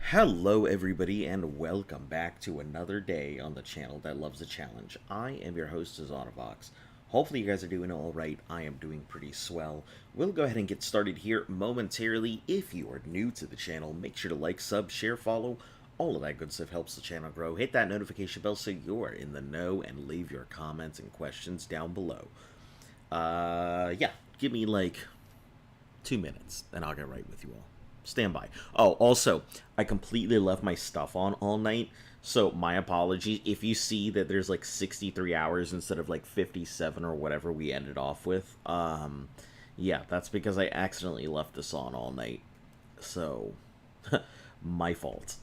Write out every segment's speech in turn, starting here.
Hello everybody and welcome back to another day on the channel that loves a challenge. I am your host, Zanovox. Hopefully you guys are doing alright. I am doing pretty swell. We'll go ahead and get started here momentarily. If you are new to the channel, make sure to like, sub, share, follow. All of that good stuff helps the channel grow. Hit that notification bell so you're in the know and leave your comments and questions down below. Yeah, give me like 2 minutes and I'll get right with you all. Stand by. Oh, also, I completely left my stuff on all night, so my apologies. If you see that there's like 63 hours instead of like 57 or whatever we ended off with, yeah, that's because I accidentally left this on all night. So, my fault.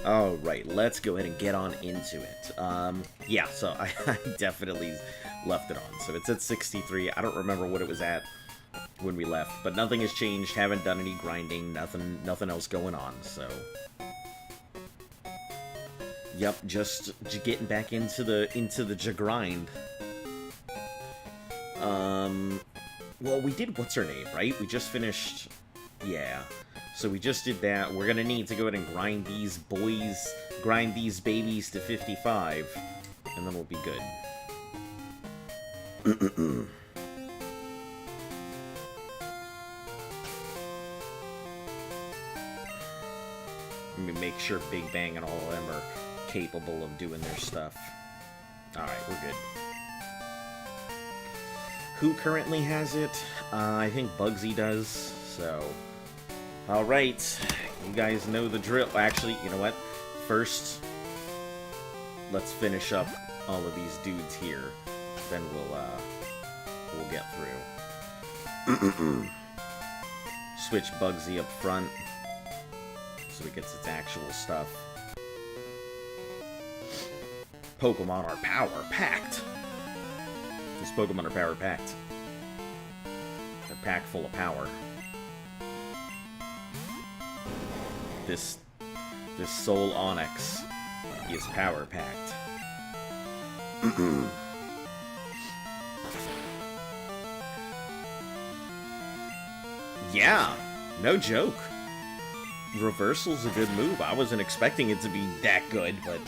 Alright, let's go ahead and get on into it. Yeah, so I definitely left it on. So it's at 63. I don't remember what it was at when we left, but nothing has changed. Haven't done any grinding, nothing else going on, so yep, just getting back into the grind. Well, we did what's her name, right? We just finished, yeah. So we just did that. We're gonna need to go ahead and grind these babies to 55, and then we'll be good. Let me make sure Big Bang and all of them are capable of doing their stuff. Alright, we're good. Who currently has it? I think Bugsy does, so... Alright, you guys know the drill. Actually, you know what? First, let's finish up all of these dudes here. Then we'll get through. Switch Bugsy up front, so it gets its actual stuff. Pokemon are power-packed. These Pokemon are power-packed. They're packed full of power. This Soul Onyx is power-packed. Yeah, no joke. Reversal's a good move. I wasn't expecting it to be that good, but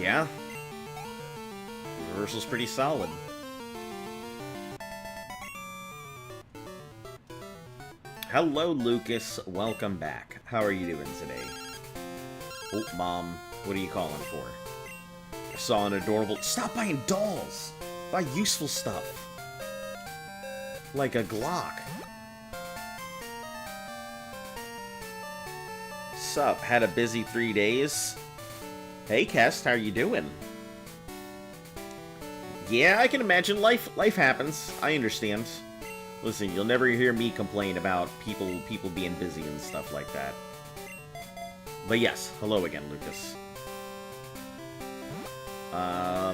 yeah. Reversal's pretty solid. Hello, Lucas. Welcome back. How are you doing today? Oh, Mom. What are you calling for? I saw an adorable... Stop buying dolls! Buy useful stuff. Like a Glock. Sup? Had a busy 3 days? Hey, Kest. How are you doing? Yeah, I can imagine. Life happens. I understand. Listen, you'll never hear me complain about people being busy and stuff like that. But yes, hello again, Lucas. I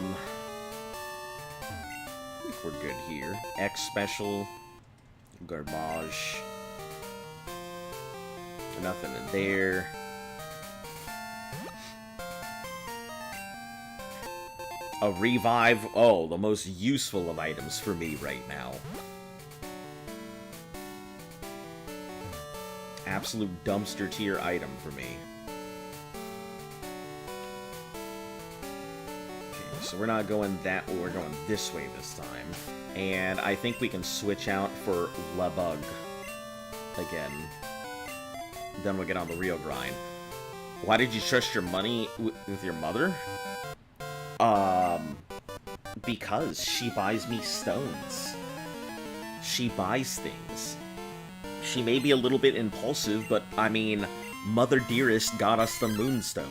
think we're good here. X special, garbage. Nothing in there. A revive. Oh, the most useful of items for me right now. Absolute dumpster tier item for me. Okay, so we're not going that way, we're going this way this time. And I think we can switch out for Lebug. again. Then we'll get on the real grind. Why did you trust your money with your mother? Because she buys me stones. She buys things. She may be a little bit impulsive, but, I mean, Mother Dearest got us the Moonstone.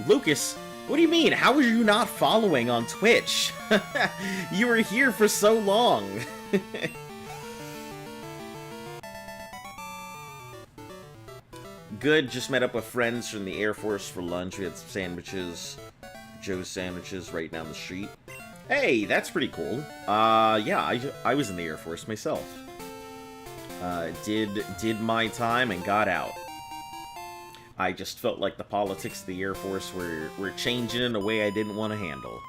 Lucas, what do you mean? How are you not following on Twitch? You were here for so long. Good, just met up with friends from the Air Force for lunch. We had some sandwiches. Joe's sandwiches right down the street. Hey, that's pretty cool. Yeah, I was in the Air Force myself. Did my time and got out. I just felt like the politics of the Air Force were changing in a way I didn't want to handle.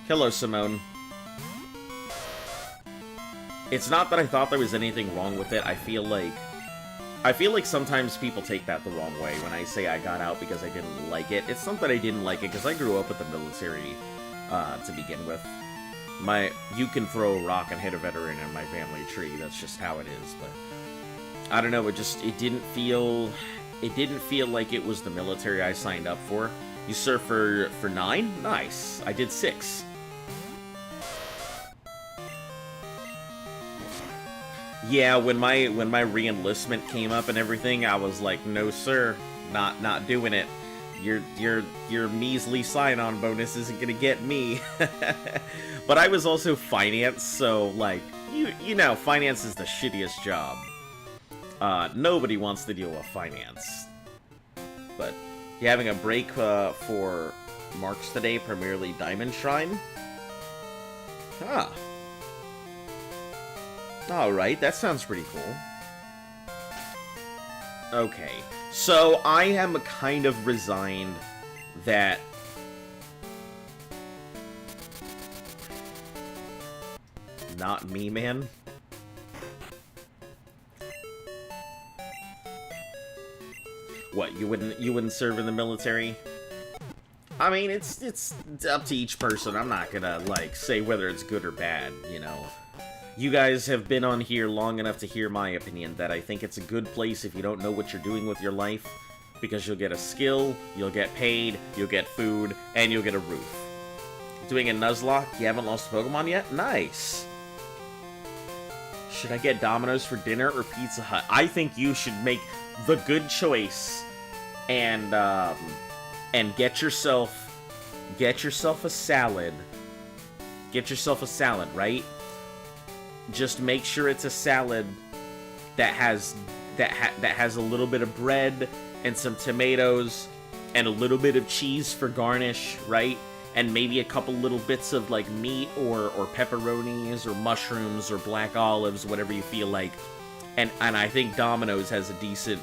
Hello, Simone. It's not that I thought there was anything wrong with it. I feel like sometimes people take that the wrong way when I say I got out because I didn't like it. It's not that I didn't like it, because I grew up with the military to begin with. You can throw a rock and hit a veteran in my family tree. That's just how it is. But I don't know. It didn't feel like it was the military I signed up for. You served for 9? Nice. I did 6. Yeah, when my re-enlistment came up and everything, I was like, no sir, not doing it. Your measly sign-on bonus isn't gonna get me. But I was also finance, so like you know, finance is the shittiest job. Nobody wants to deal with finance. But you having a break for marks today, primarily Diamond Shrine? Ah. Alright, that sounds pretty cool. Okay, so I am kind of resigned that... Not me, man. What, you wouldn't serve in the military? I mean, it's up to each person. I'm not gonna, like, say whether it's good or bad, you know. You guys have been on here long enough to hear my opinion that I think it's a good place if you don't know what you're doing with your life, because you'll get a skill, you'll get paid, you'll get food, and you'll get a roof. Doing a Nuzlocke? You haven't lost a Pokemon yet? Nice! Should I get Domino's for dinner or Pizza Hut? I think you should make the good choice and get yourself a salad. Get yourself a salad, right? Just make sure it's a salad that has a little bit of bread and some tomatoes and a little bit of cheese for garnish, right? And maybe a couple little bits of like meat or pepperonis or mushrooms or black olives, whatever you feel like. And I think Domino's has a decent.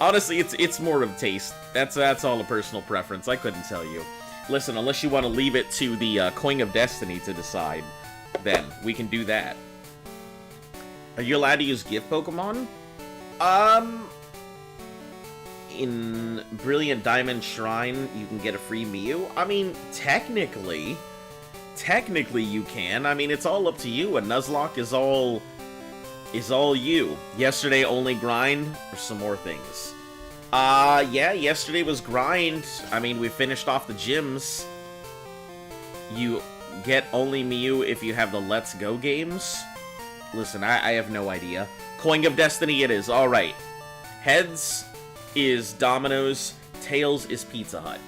Honestly, it's more of taste. That's all a personal preference. I couldn't tell you. Listen, unless you want to leave it to the Coin of Destiny to decide. Then we can do that. Are you allowed to use gift Pokemon? In Brilliant Diamond Shrine, you can get a free Mew. I mean, technically you can. I mean, it's all up to you. A Nuzlocke is all you. Yesterday only grind or some more things. Yeah, yesterday was grind. I mean, we finished off the gyms. You get only Mew if you have the Let's Go games. Listen, I have no idea. Coin of Destiny it is. Alright. Heads is Domino's. Tails is Pizza Hut.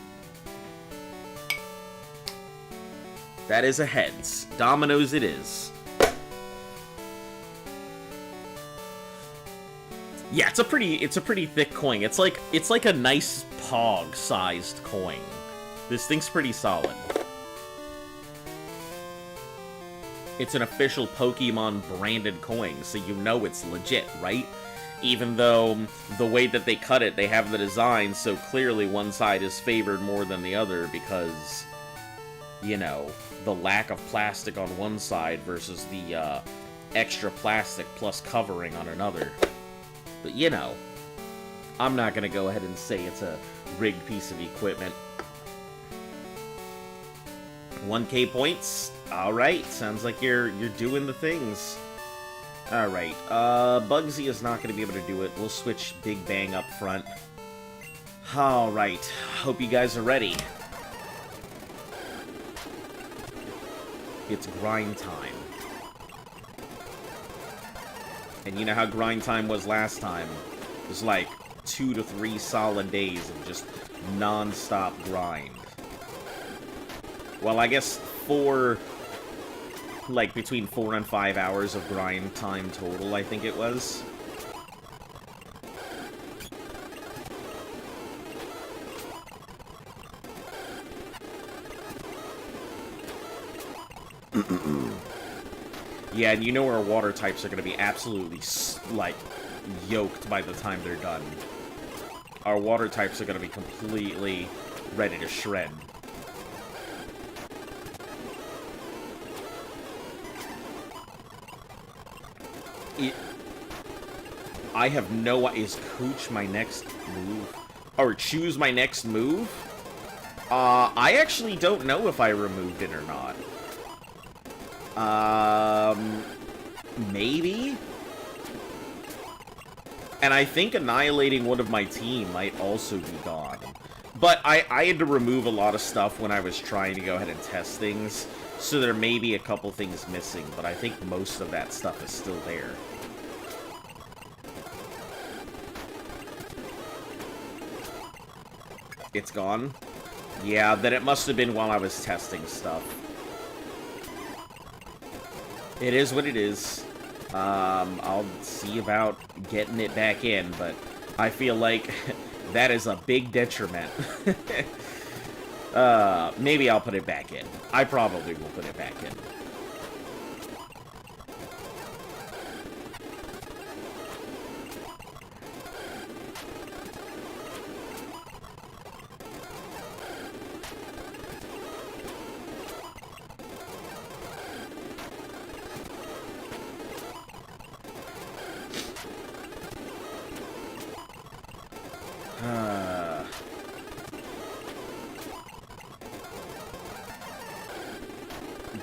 That is a heads. Domino's it is. Yeah, it's a pretty thick coin. It's like a nice Pog-sized coin. This thing's pretty solid. It's an official Pokemon branded coin, so you know it's legit, right? Even though the way that they cut it, they have the design, so clearly one side is favored more than the other because, you know, the lack of plastic on one side versus the extra plastic plus covering on another. But, you know, I'm not going to go ahead and say it's a rigged piece of equipment. 1K points? Alright, sounds like you're doing the things. Alright, Bugsy is not going to be able to do it. We'll switch Big Bang up front. Alright, hope you guys are ready. It's grind time. And you know how grind time was last time? It was like 2 to 3 solid days of just non-stop grind. Well, I guess between 4 and 5 hours of grind time total, I think it was. Yeah, and you know our water types are going to be absolutely, like, yoked by the time they're done. Our water types are going to be completely ready to shred. I have no... Is Cooch my next move? Or choose my next move? I actually don't know if I removed it or not. Maybe? And I think annihilating one of my team might also be gone. But I had to remove a lot of stuff when I was trying to go ahead and test things, so there may be a couple things missing, but I think most of that stuff is still there. It's gone? Yeah, then it must have been while I was testing stuff. It is what it is. I'll see about getting it back in, but I feel like that is a big detriment. Maybe I'll put it back in. I probably will put it back in.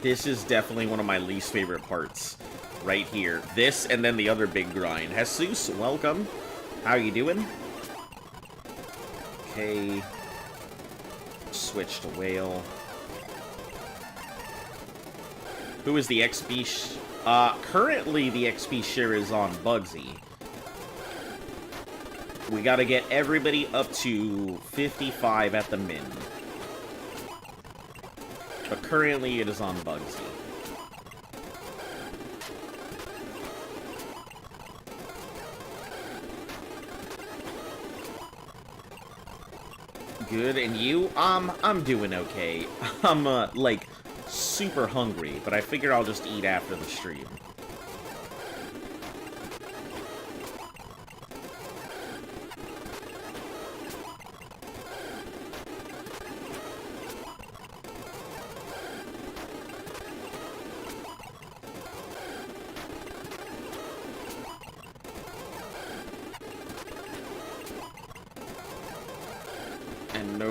This is definitely one of my least favorite parts, right here. This and then the other big grind. Jesus, welcome. How you doing? Okay. Switch to whale. Who is the XP? Currently the XP share is on Bugsy. We gotta get everybody up to 55 at the min. But currently it is on Bugsy. Good, and you? I'm doing okay. I'm, like, super hungry, but I figure I'll just eat after the stream.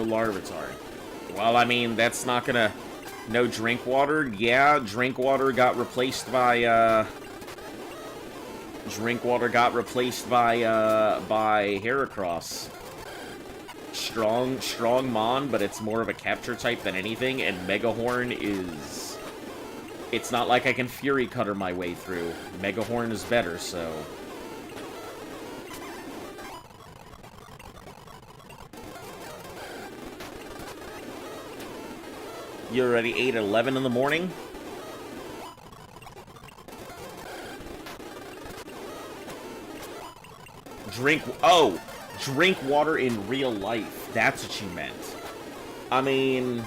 Larvitar. Well, I mean, that's not gonna... No drink water? Yeah, drink water got replaced by, Drink water got replaced by Heracross. Strong Mon, but it's more of a capture type than anything, and Megahorn is... It's not like I can Fury Cutter my way through. Megahorn is better, so... You already ate at 11 in the morning? Drink water in real life. That's what you meant. I mean,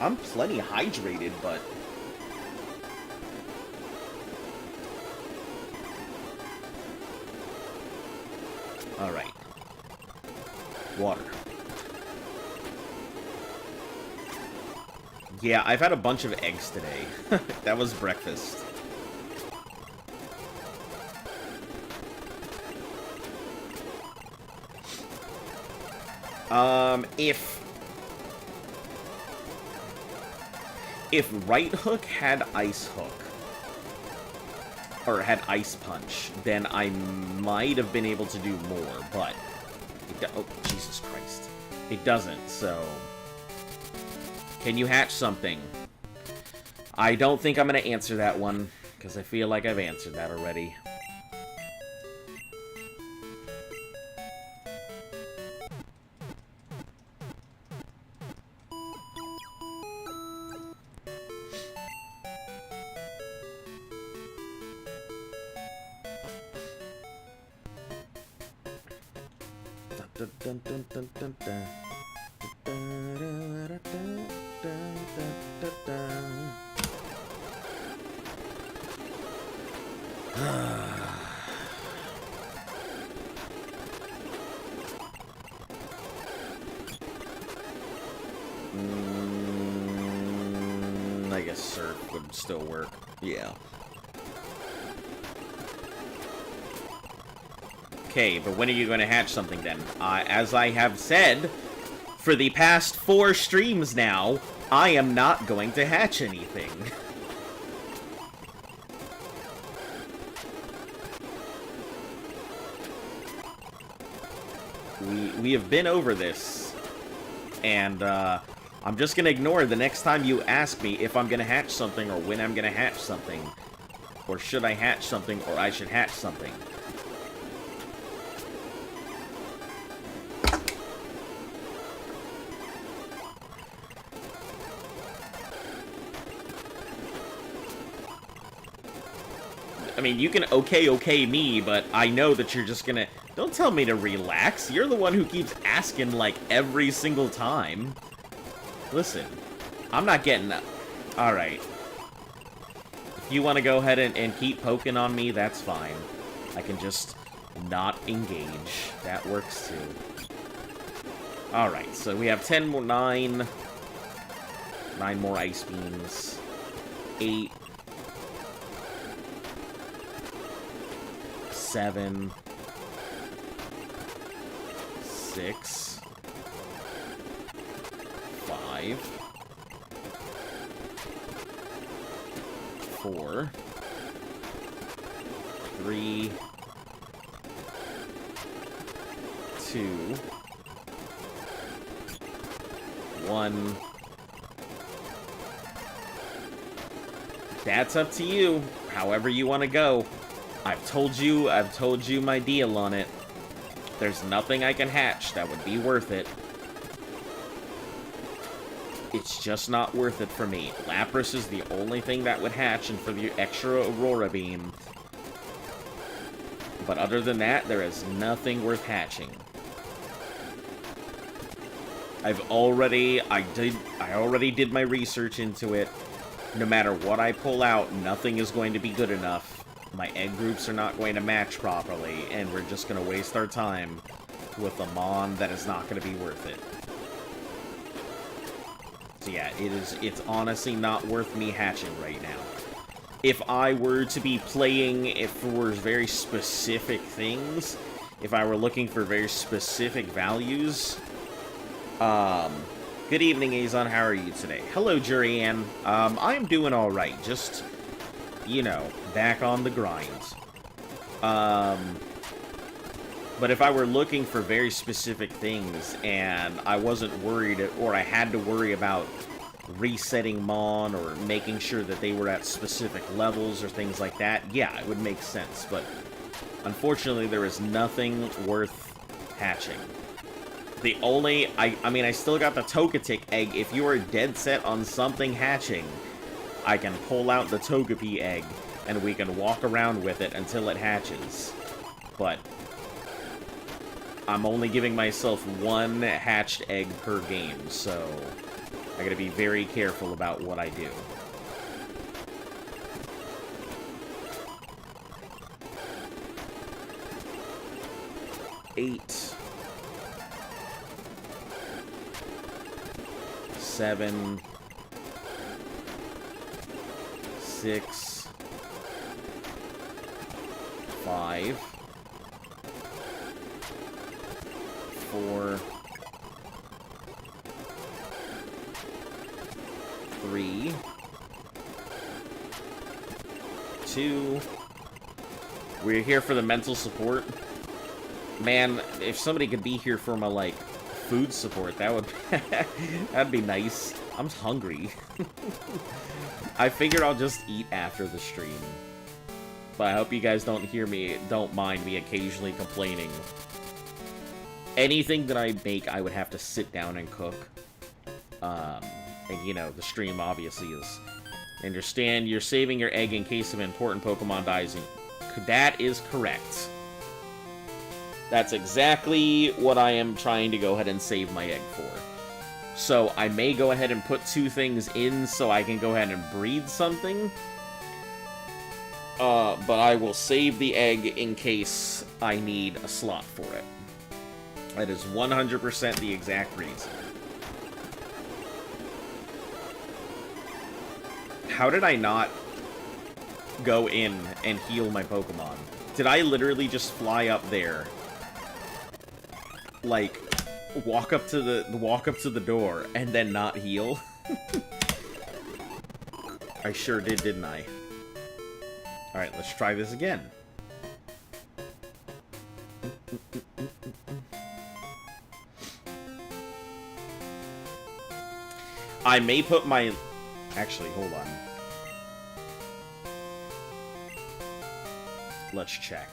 I'm plenty hydrated, but... Alright. Water. Yeah, I've had a bunch of eggs today. That was breakfast. If Right Hook had Ice Hook, or had Ice Punch, then I might have been able to do more, but... oh, Jesus Christ. It doesn't, so... Can you hatch something? I don't think I'm going to answer that one, because I feel like I've answered that already. Dun, dun, dun, dun, dun. I guess Surf would still work. Yeah. Okay, but when are you going to hatch something then? As I have said, for the past 4 streams now, I am not going to hatch anything. We have been over this, and I'm just going to ignore the next time you ask me if I'm going to hatch something or when I'm going to hatch something, or should I hatch something or I should hatch something. I mean, you can okay me, but I know that you're just gonna... Don't tell me to relax. You're the one who keeps asking, like, every single time. Listen, I'm not getting that. Alright. If you want to go ahead and keep poking on me, that's fine. I can just not engage. That works, too. Alright, so we have 10 more... 9 more ice beams. 8... 7, 6, 5, 4, 3, 2, 1. That's up to you. However you want to go. I've told you my deal on it. There's nothing I can hatch that would be worth it. It's just not worth it for me. Lapras is the only thing that would hatch, and for the extra Aurora Beam. But other than that, there is nothing worth hatching. I already did my research into it. No matter what I pull out, nothing is going to be good enough. My egg groups are not going to match properly, and we're just going to waste our time with a Mon that is not going to be worth it. So yeah, it's honestly not worth me hatching right now. If I were to be playing for very specific things, if I were looking for very specific values, good evening, Azon, how are you today? Hello, Jurianne. I am doing alright, just... you know, back on the grind. But if I were looking for very specific things, and I wasn't worried, or I had to worry about resetting Mon, or making sure that they were at specific levels, or things like that, yeah, it would make sense. But, unfortunately, there is nothing worth hatching. The only... I mean, I still got the Togetic egg. If you are dead set on something hatching, I can pull out the Togepi egg, and we can walk around with it until it hatches. But I'm only giving myself 1 hatched egg per game, so I gotta be very careful about what I do. 8, 7, 6, 5, 4, 3, 2. We're here for the mental support. Man, if somebody could be here for my, like, food support, that would that'd be nice. I'm hungry. I figured I'll just eat after the stream. But I hope you guys don't mind me occasionally complaining. Anything that I make, I would have to sit down and cook. And, you know, the stream obviously is... Understand, you're saving your egg in case an important Pokemon dies. That is correct. That's exactly what I am trying to go ahead and save my egg for. So, I may go ahead and put 2 things in so I can go ahead and breed something. But I will save the egg in case I need a slot for it. That is 100% the exact reason. How did I not go in and heal my Pokemon? Did I literally just fly up there? Like, walk up to the door and then not heal? I sure did, didn't I? Alright, let's try this again. I may put my... Actually, hold on. Let's check.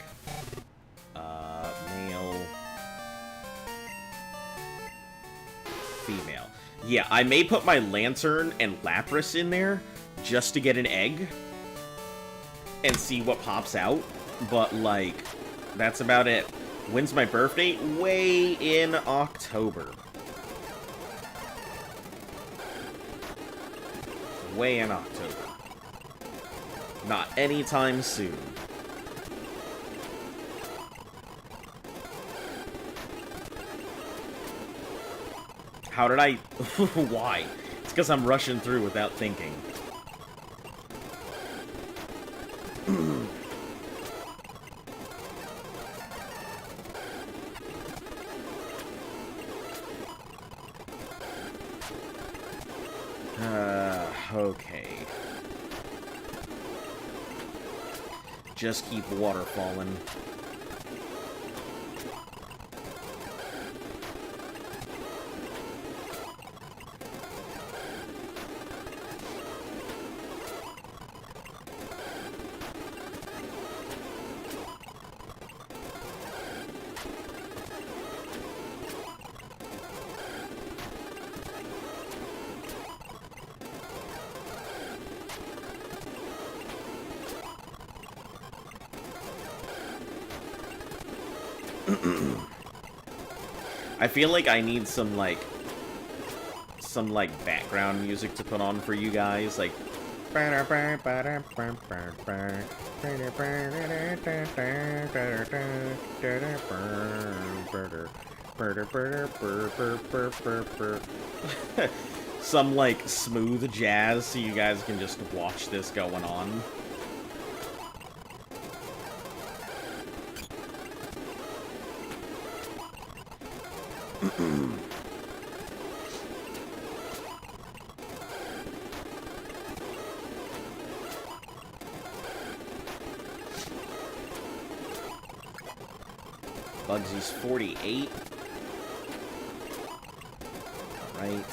Male... Female. Yeah, I may put my Lantern and Lapras in there just to get an egg and see what pops out, but, like, that's about it. When's my birthday? Way in October. Way in October. Not anytime soon. How did I... Why? It's because I'm rushing through without thinking. Okay. Just keep water falling. I feel like I need some background music to put on for you guys, like some like smooth jazz so you guys can just watch this going on. Bugsy's 48. Alright.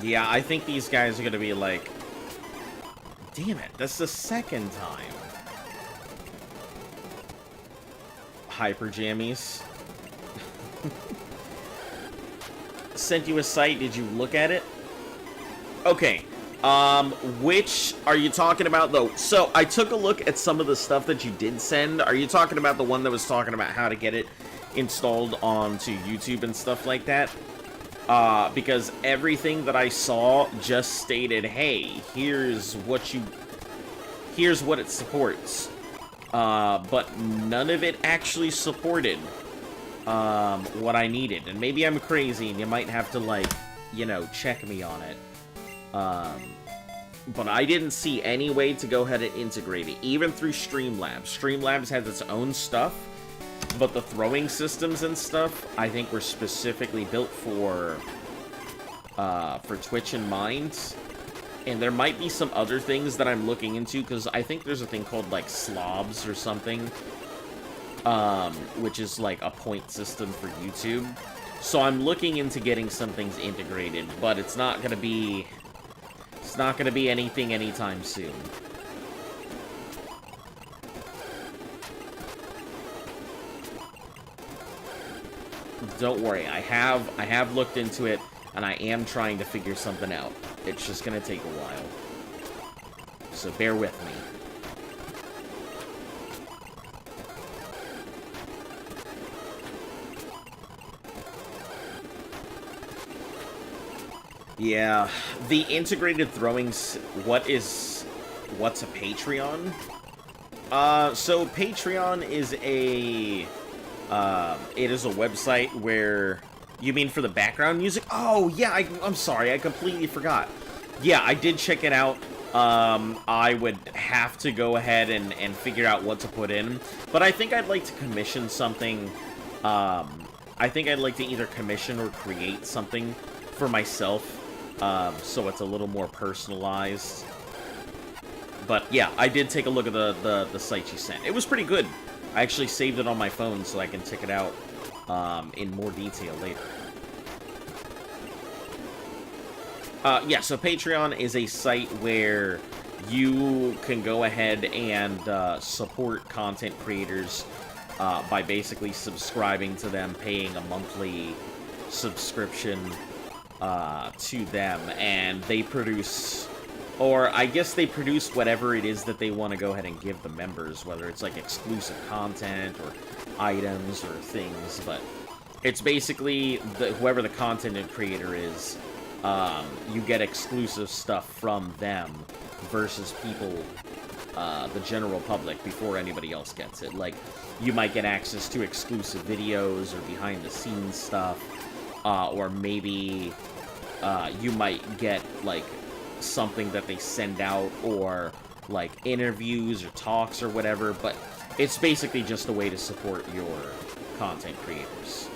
Yeah, I think these guys are gonna be like... Damn it, that's the second time. Hyper Jammies. Sent you a site, did you look at it? Okay, which are you talking about, though? So, I took a look at some of the stuff that you did send. Are you talking about the one that was talking about how to get it installed onto YouTube and stuff like that? Because everything that I saw just stated, hey, here's what it supports. But none of it actually supported what I needed. And maybe I'm crazy and you might have to, like, you know, check me on it. But I didn't see any way to go ahead and integrate it, even through Streamlabs. Streamlabs has its own stuff, but the throwing systems and stuff, I think, were specifically built for Twitch in mind. And there might be some other things that I'm looking into, because I think there's a thing called, like, slobs or something, which is, like, a point system for YouTube. So I'm looking into getting some things integrated, but it's not gonna be anything anytime soon. Don't worry, I have looked into it, and I am trying to figure something out. It's just gonna take a while. So bear with me. Yeah, the integrated throwings, what's a Patreon? So Patreon is it is a website where, you mean for the background music? Oh, yeah, I'm sorry, I completely forgot. Yeah, I did check it out. I would have to go ahead and figure out what to put in, but I think I'd like to commission something, I think I'd like to either commission or create something for myself, so it's a little more personalized. But yeah, I did take a look at the site you sent. It was pretty good. I actually saved it on my phone so I can check it out in more detail later. Yeah, so Patreon is a site where you can go ahead and support content creators by basically subscribing to them, paying a monthly subscription to them, and they produce, or I guess they produce whatever it is that they want to go ahead and give the members, whether it's like exclusive content or items or things, but it's basically whoever the content creator is, you get exclusive stuff from them versus people, the general public, before anybody else gets it. Like, you might get access to exclusive videos or behind-the-scenes stuff, or maybe you might get, like, something that they send out, or, like, interviews or talks or whatever, but it's basically just a way to support your content creators.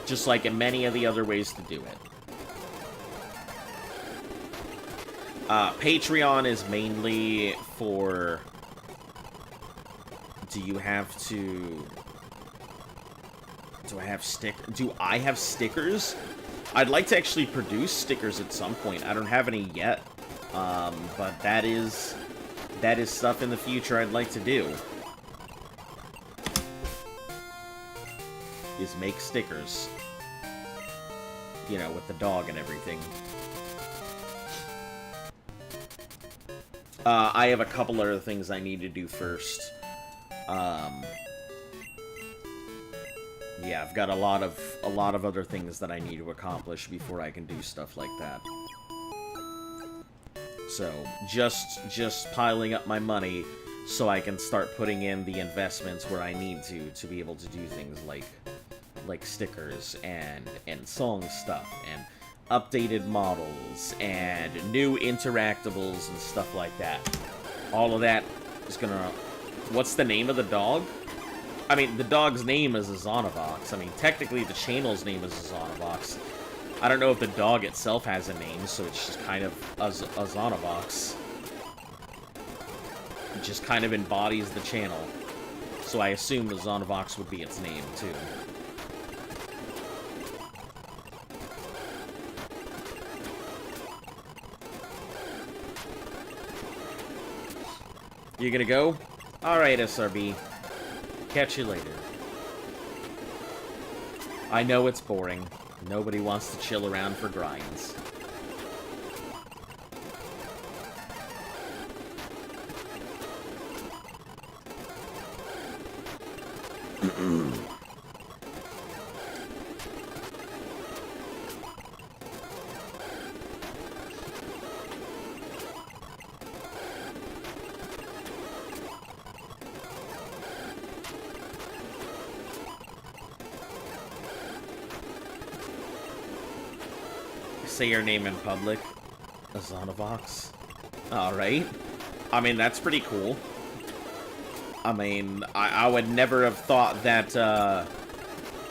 Just like in many of the other ways to do it. Patreon is mainly for... Do I have stickers? I'd like to actually produce stickers at some point. I don't have any yet. But that is stuff in the future I'd like to do. Is make stickers. You know, with the dog and everything. I have a couple other things I need to do first. Yeah, I've got a lot of other things that I need to accomplish before I can do stuff like that. So, just piling up my money so I can start putting in the investments where I need to be able to do things like stickers and song stuff and updated models and new interactables and stuff like that. All of that is gonna... What's the name of the dog? I mean, the dog's name is Azanovox. I mean, technically the channel's name is Azanovox. I don't know if the dog itself has a name, so it's just kind of Azanovox. It just kind of embodies the channel. So I assume Azanovox would be its name, too. You gonna go? Alright, SRB. Catch you later. I know it's boring. Nobody wants to chill around for grinds. Say your name in public. A Zonavox. Alright. I mean, that's pretty cool. I mean, I would never have thought that,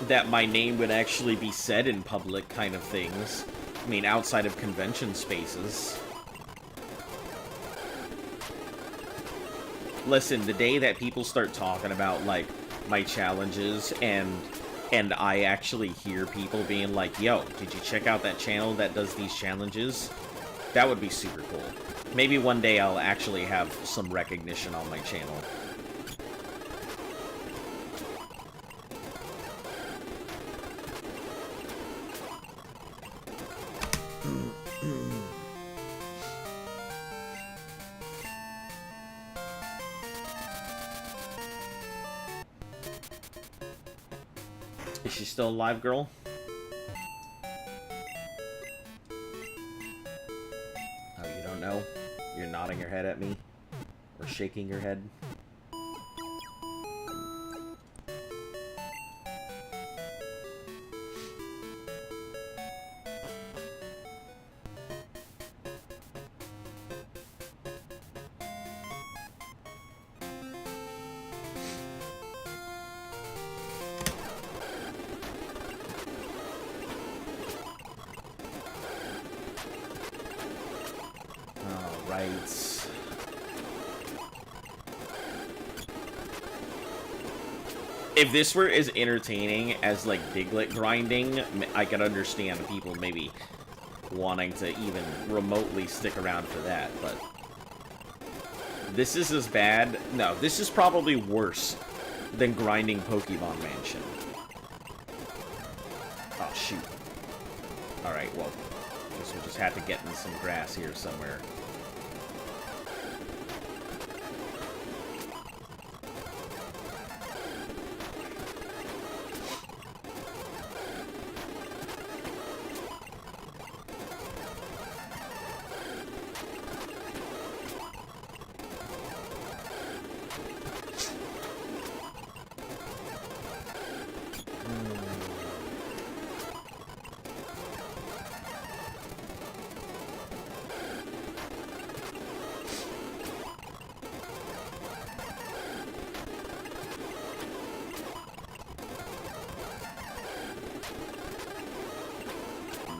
that my name would actually be said in public kind of things. I mean, outside of convention spaces. Listen, the day that people start talking about, like, my challenges, and I actually hear people being like, yo, did you check out that channel that does these challenges? That would be super cool. Maybe one day I'll actually have some recognition on my channel. Is she still alive, girl? Oh, you don't know? You're nodding your head at me? Or shaking your head? If this were as entertaining as, like, Diglett grinding, I could understand people maybe wanting to even remotely stick around for that, but this is as bad. No, this is probably worse than grinding Pokemon Mansion. Oh, shoot. Alright, well, I guess we'll just have to get in some grass here somewhere.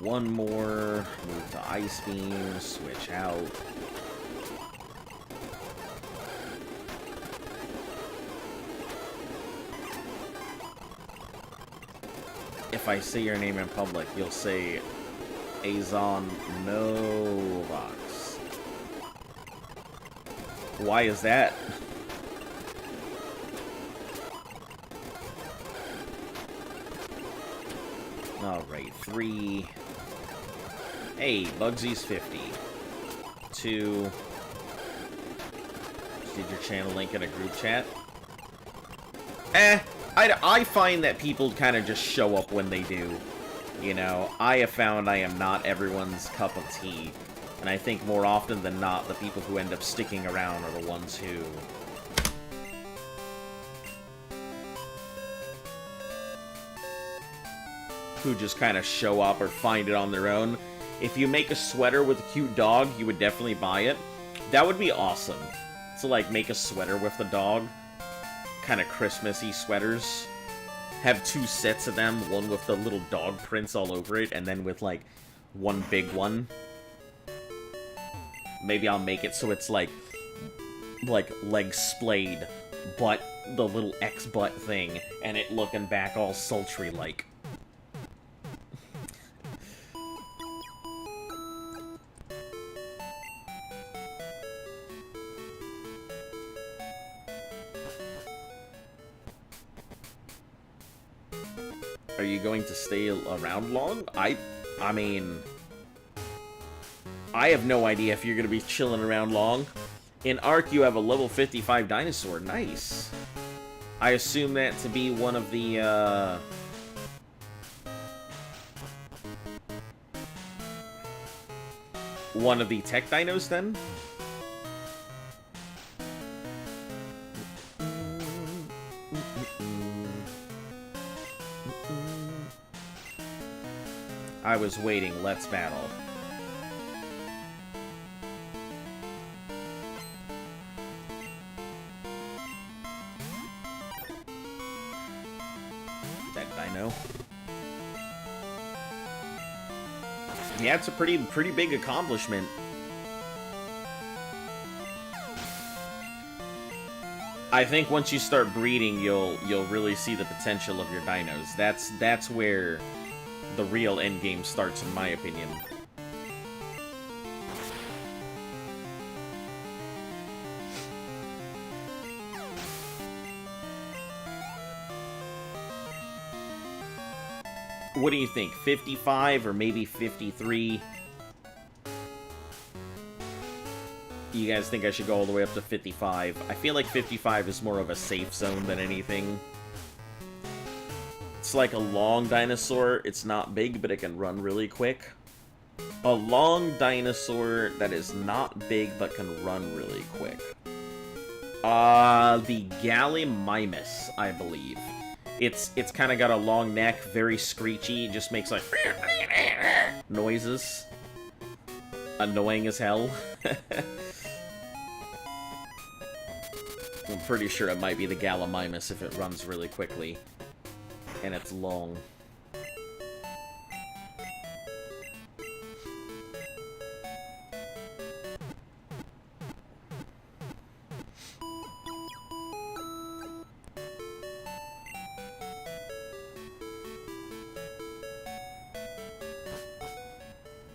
One more, move to Ice Beam, switch out. If I say your name in public, you'll say Azon Novox. Why is that? Alright, 3. Hey, Bugsy's 50. 2. Did your channel link in a group chat? I find that people kind of just show up when they do. You know, I have found I am not everyone's cup of tea. And I think more often than not, the people who end up sticking around are the ones who just kind of show up or find it on their own. If you make a sweater with a cute dog, you would definitely buy it. That would be awesome. To, like, make a sweater with the dog. Kind of Christmassy sweaters. Have 2 sets of them, one with the little dog prints all over it, and then with, like, one big one. Maybe I'll make it so it's, like legs splayed, but the little X butt thing, and it looking back all sultry-like. Are you going to stay around long? I mean, I have no idea if you're going to be chilling around long. In Arc, you have a level 55 dinosaur. Nice. I assume that to be one of the, one of the tech dinos, then? I was waiting. Let's battle. know? Yeah, it's a pretty big accomplishment. I think once you start breeding, you'll really see the potential of your dinos. That's where the real end game starts, in my opinion. What do you think? 55 or maybe 53? You guys think I should go all the way up to 55? I feel like 55 is more of a safe zone than anything. It's like a long dinosaur. It's not big, but it can run really quick. A long dinosaur that is not big, but can run really quick. The Gallimimus, I believe. It's kind of got a long neck, very screechy, just makes like noises. Annoying as hell. I'm pretty sure it might be the Gallimimus if it runs really quickly. And it's long.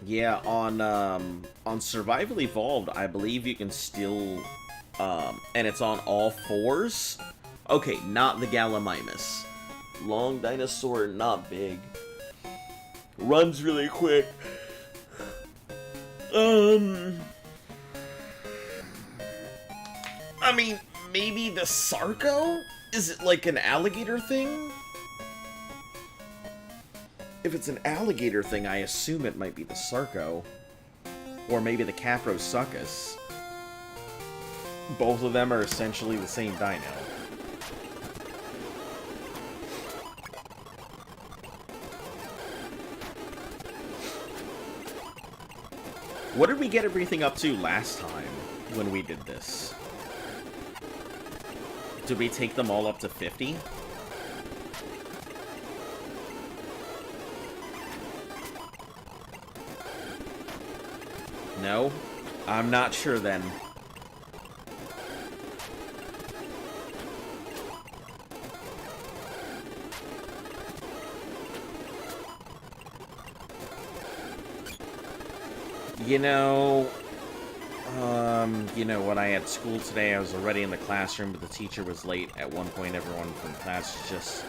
Yeah, on Survival Evolved, I believe you can still, and it's on all fours. Okay, not the Gallimimus. Long dinosaur, not big. Runs really quick. I mean, maybe the Sarco? Is it like an alligator thing? If it's an alligator thing, I assume it might be the Sarco. Or maybe the Caprosuchus. Both of them are essentially the same dino. What did we get everything up to last time when we did this? Did we take them all up to 50? No? I'm not sure then. You know, when I had school today, I was already in the classroom, but the teacher was late. At one point, everyone from class just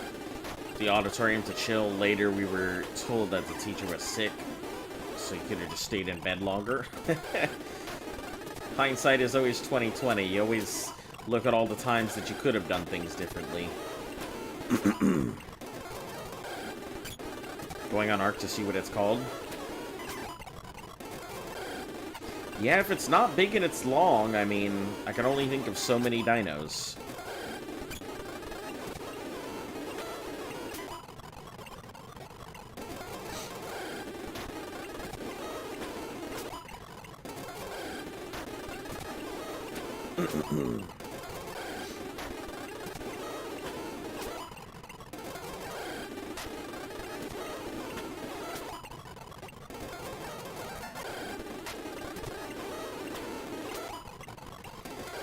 the auditorium to chill. Later, we were told that the teacher was sick, so you could have just stayed in bed longer. Hindsight is always 20/20. You always look at all the times that you could have done things differently. Going on Arc to see what it's called. Yeah, if it's not big and it's long, I mean, I can only think of so many dinos.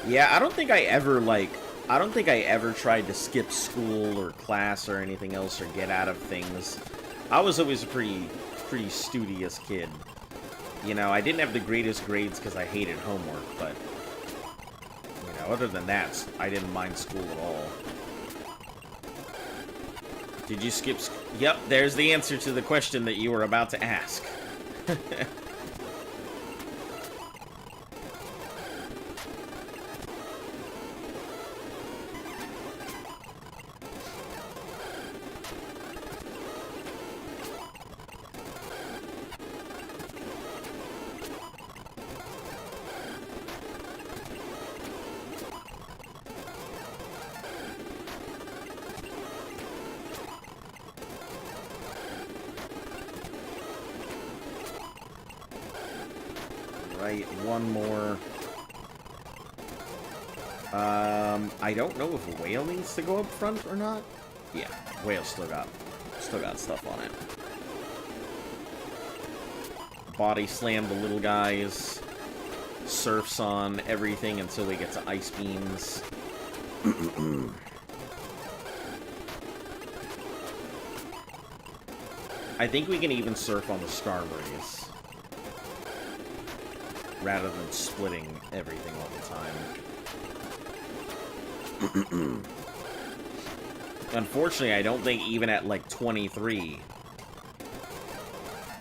Yeah, I don't think I ever tried to skip school or class or anything else or get out of things. I was always a pretty studious kid. You know, I didn't have the greatest grades because I hated homework, but, you know, other than that, I didn't mind school at all. Did you skip school? Yep, there's the answer to the question that you were about to ask. Right, one more. I don't know if a whale needs to go up front or not. Yeah, whale still got Still got stuff on it. Body slam the little guys. Surfs on everything until we get to ice beams. I think we can even surf on the star rays. Rather than splitting everything all the time. Unfortunately, I don't think even at, like, 23.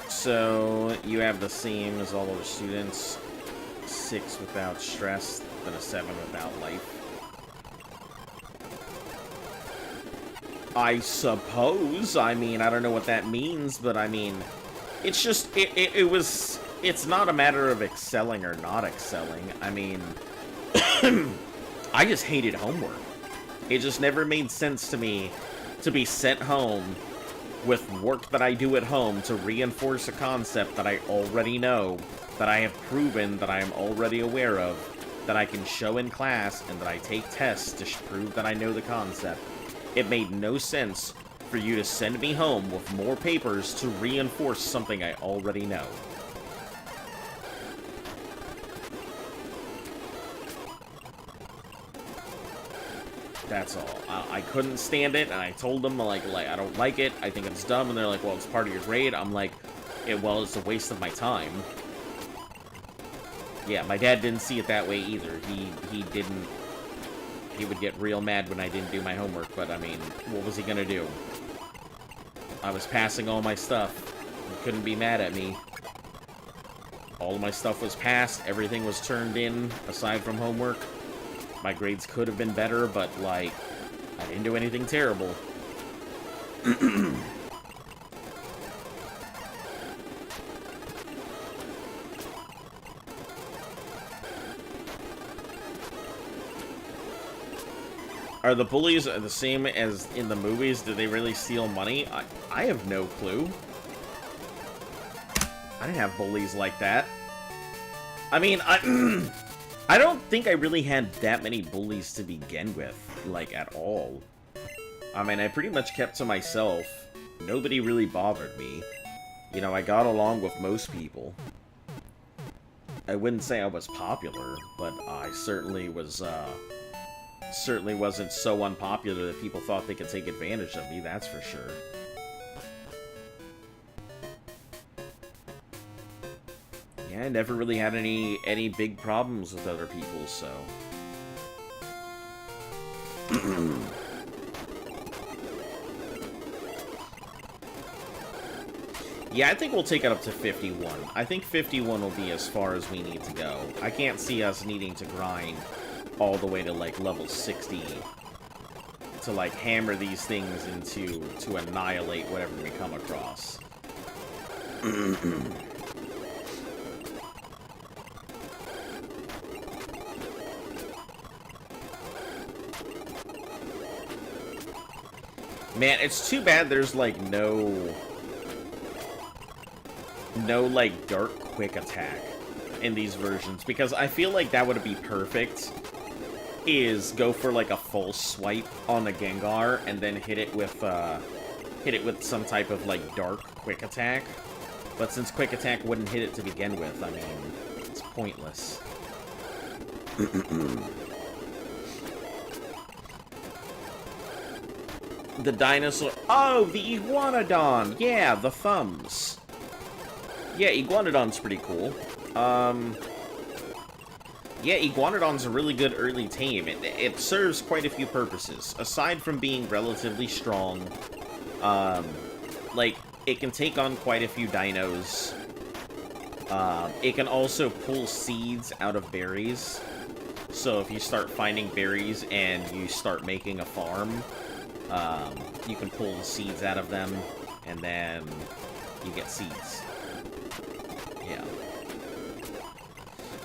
So, you have the same as all other students. 6 without stress, then a 7 without life. I suppose. I mean, I don't know what that means, but I mean, it's just, it's not a matter of excelling or not excelling. I mean, I just hated homework. It just never made sense to me to be sent home with work that I do at home to reinforce a concept that I already know, that I have proven that I am already aware of, that I can show in class, and that I take tests to prove that I know the concept. It made no sense for you to send me home with more papers to reinforce something I already know. That's all. I couldn't stand it, and I told them, like, I don't like it, I think it's dumb, and they're like, well, it's part of your grade. I'm like, well, it's a waste of my time. Yeah, my dad didn't see it that way either. He didn't... He would get real mad when I didn't do my homework, but, I mean, what was he gonna do? I was passing all my stuff. He couldn't be mad at me. All of my stuff was passed, everything was turned in, aside from homework. My grades could have been better, but, like, I didn't do anything terrible. Are the bullies the same as in the movies? Do they really steal money? I have no clue. I didn't have bullies like that. I mean, I don't think I really had that many bullies to begin with, like, at all. I mean, I pretty much kept to myself. Nobody really bothered me. You know, I got along with most people. I wouldn't say I was popular, but I certainly was, certainly wasn't so unpopular that people thought they could take advantage of me, that's for sure. Yeah, I never really had any big problems with other people, so... Yeah, I think we'll take it up to 51. I think 51 will be as far as we need to go. I can't see us needing to grind all the way to, like, level 60 to, like, hammer these things to annihilate whatever we come across. Man, it's too bad there's, like, no, like, dark quick attack in these versions, because I feel like that would be perfect, is go for, like, a full swipe on the Gengar, and then hit it with some type of, like, dark quick attack. But since quick attack wouldn't hit it to begin with, I mean, it's pointless. The dinosaur... Oh, the Iguanodon! Yeah, the thumbs. Yeah, Iguanodon's pretty cool. Yeah, Iguanodon's a really good early tame. It serves quite a few purposes. Aside from being relatively strong, like, it can take on quite a few dinos. It can also pull seeds out of berries. So if you start finding berries and you start making a farm, you can pull the seeds out of them, and then you get seeds. Yeah.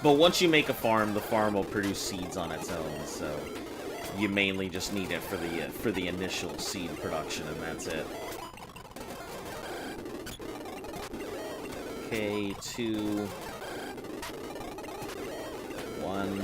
But once you make a farm, the farm will produce seeds on its own, so you mainly just need it for the initial seed production, and that's it. Okay, 2, 1.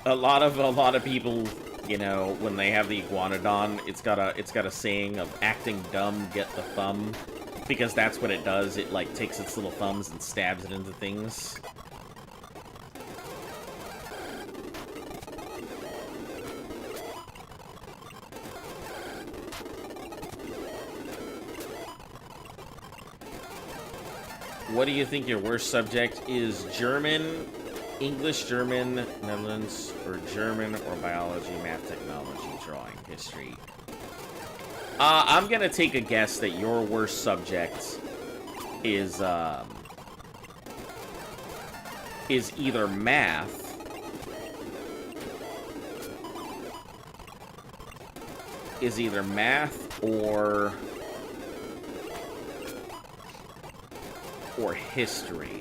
A lot of people, you know, when they have the iguanodon, it's got a saying of acting dumb, get the thumb, because that's what it does. It like takes its little thumbs and stabs it into things. What do you think your worst subject is? German, English, German, Netherlands, or German, or biology, math, technology, drawing, history? I'm gonna take a guess that your worst subject is either math or history.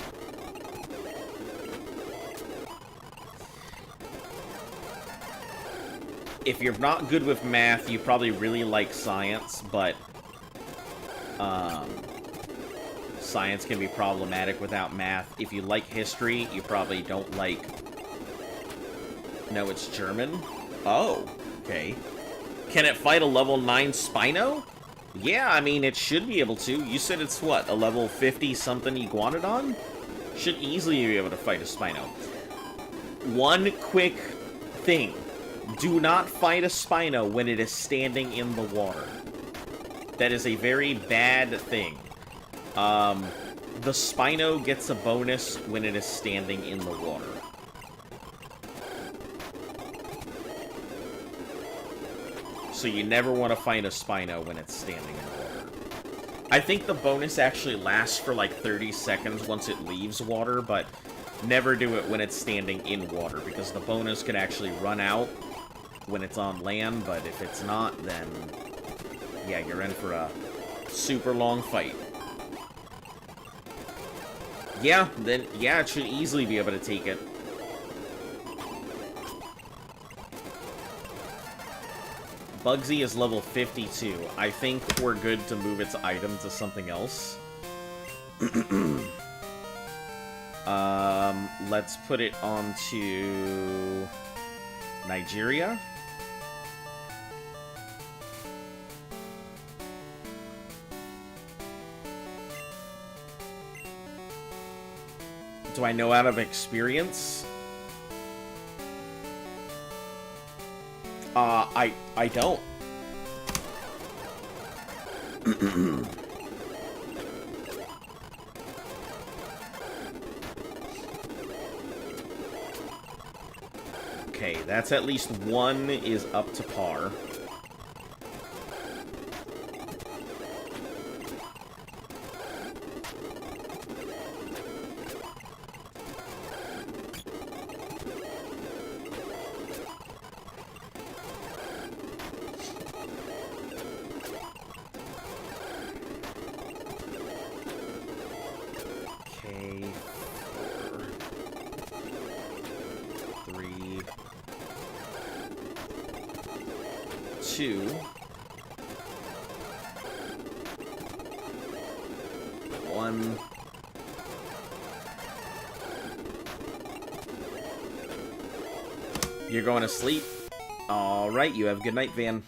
If you're not good with math, you probably really like science, but science can be problematic without math. If you like history, you probably don't like... No, it's German? Oh, okay. Can it fight a level 9 Spino? Yeah, I mean, it should be able to. You said it's, what, a level 50-something Iguanodon? Should easily be able to fight a Spino. One quick thing. Do not fight a Spino when it is standing in the water. That is a very bad thing. The Spino gets a bonus when it is standing in the water. So you never want to fight a Spino when it's standing in the water. I think the bonus actually lasts for like 30 seconds once it leaves water, but never do it when it's standing in water, because the bonus can actually run out when it's on land, but if it's not, then yeah, you're in for a super long fight. Yeah, then yeah, it should easily be able to take it. Bugsy is level 52. I think we're good to move its item to something else. Let's put it onto Nigeria. Do I know out of experience? I don't. Okay, that's at least one is up to par. You're going to sleep? Alright, you have a good night, Van.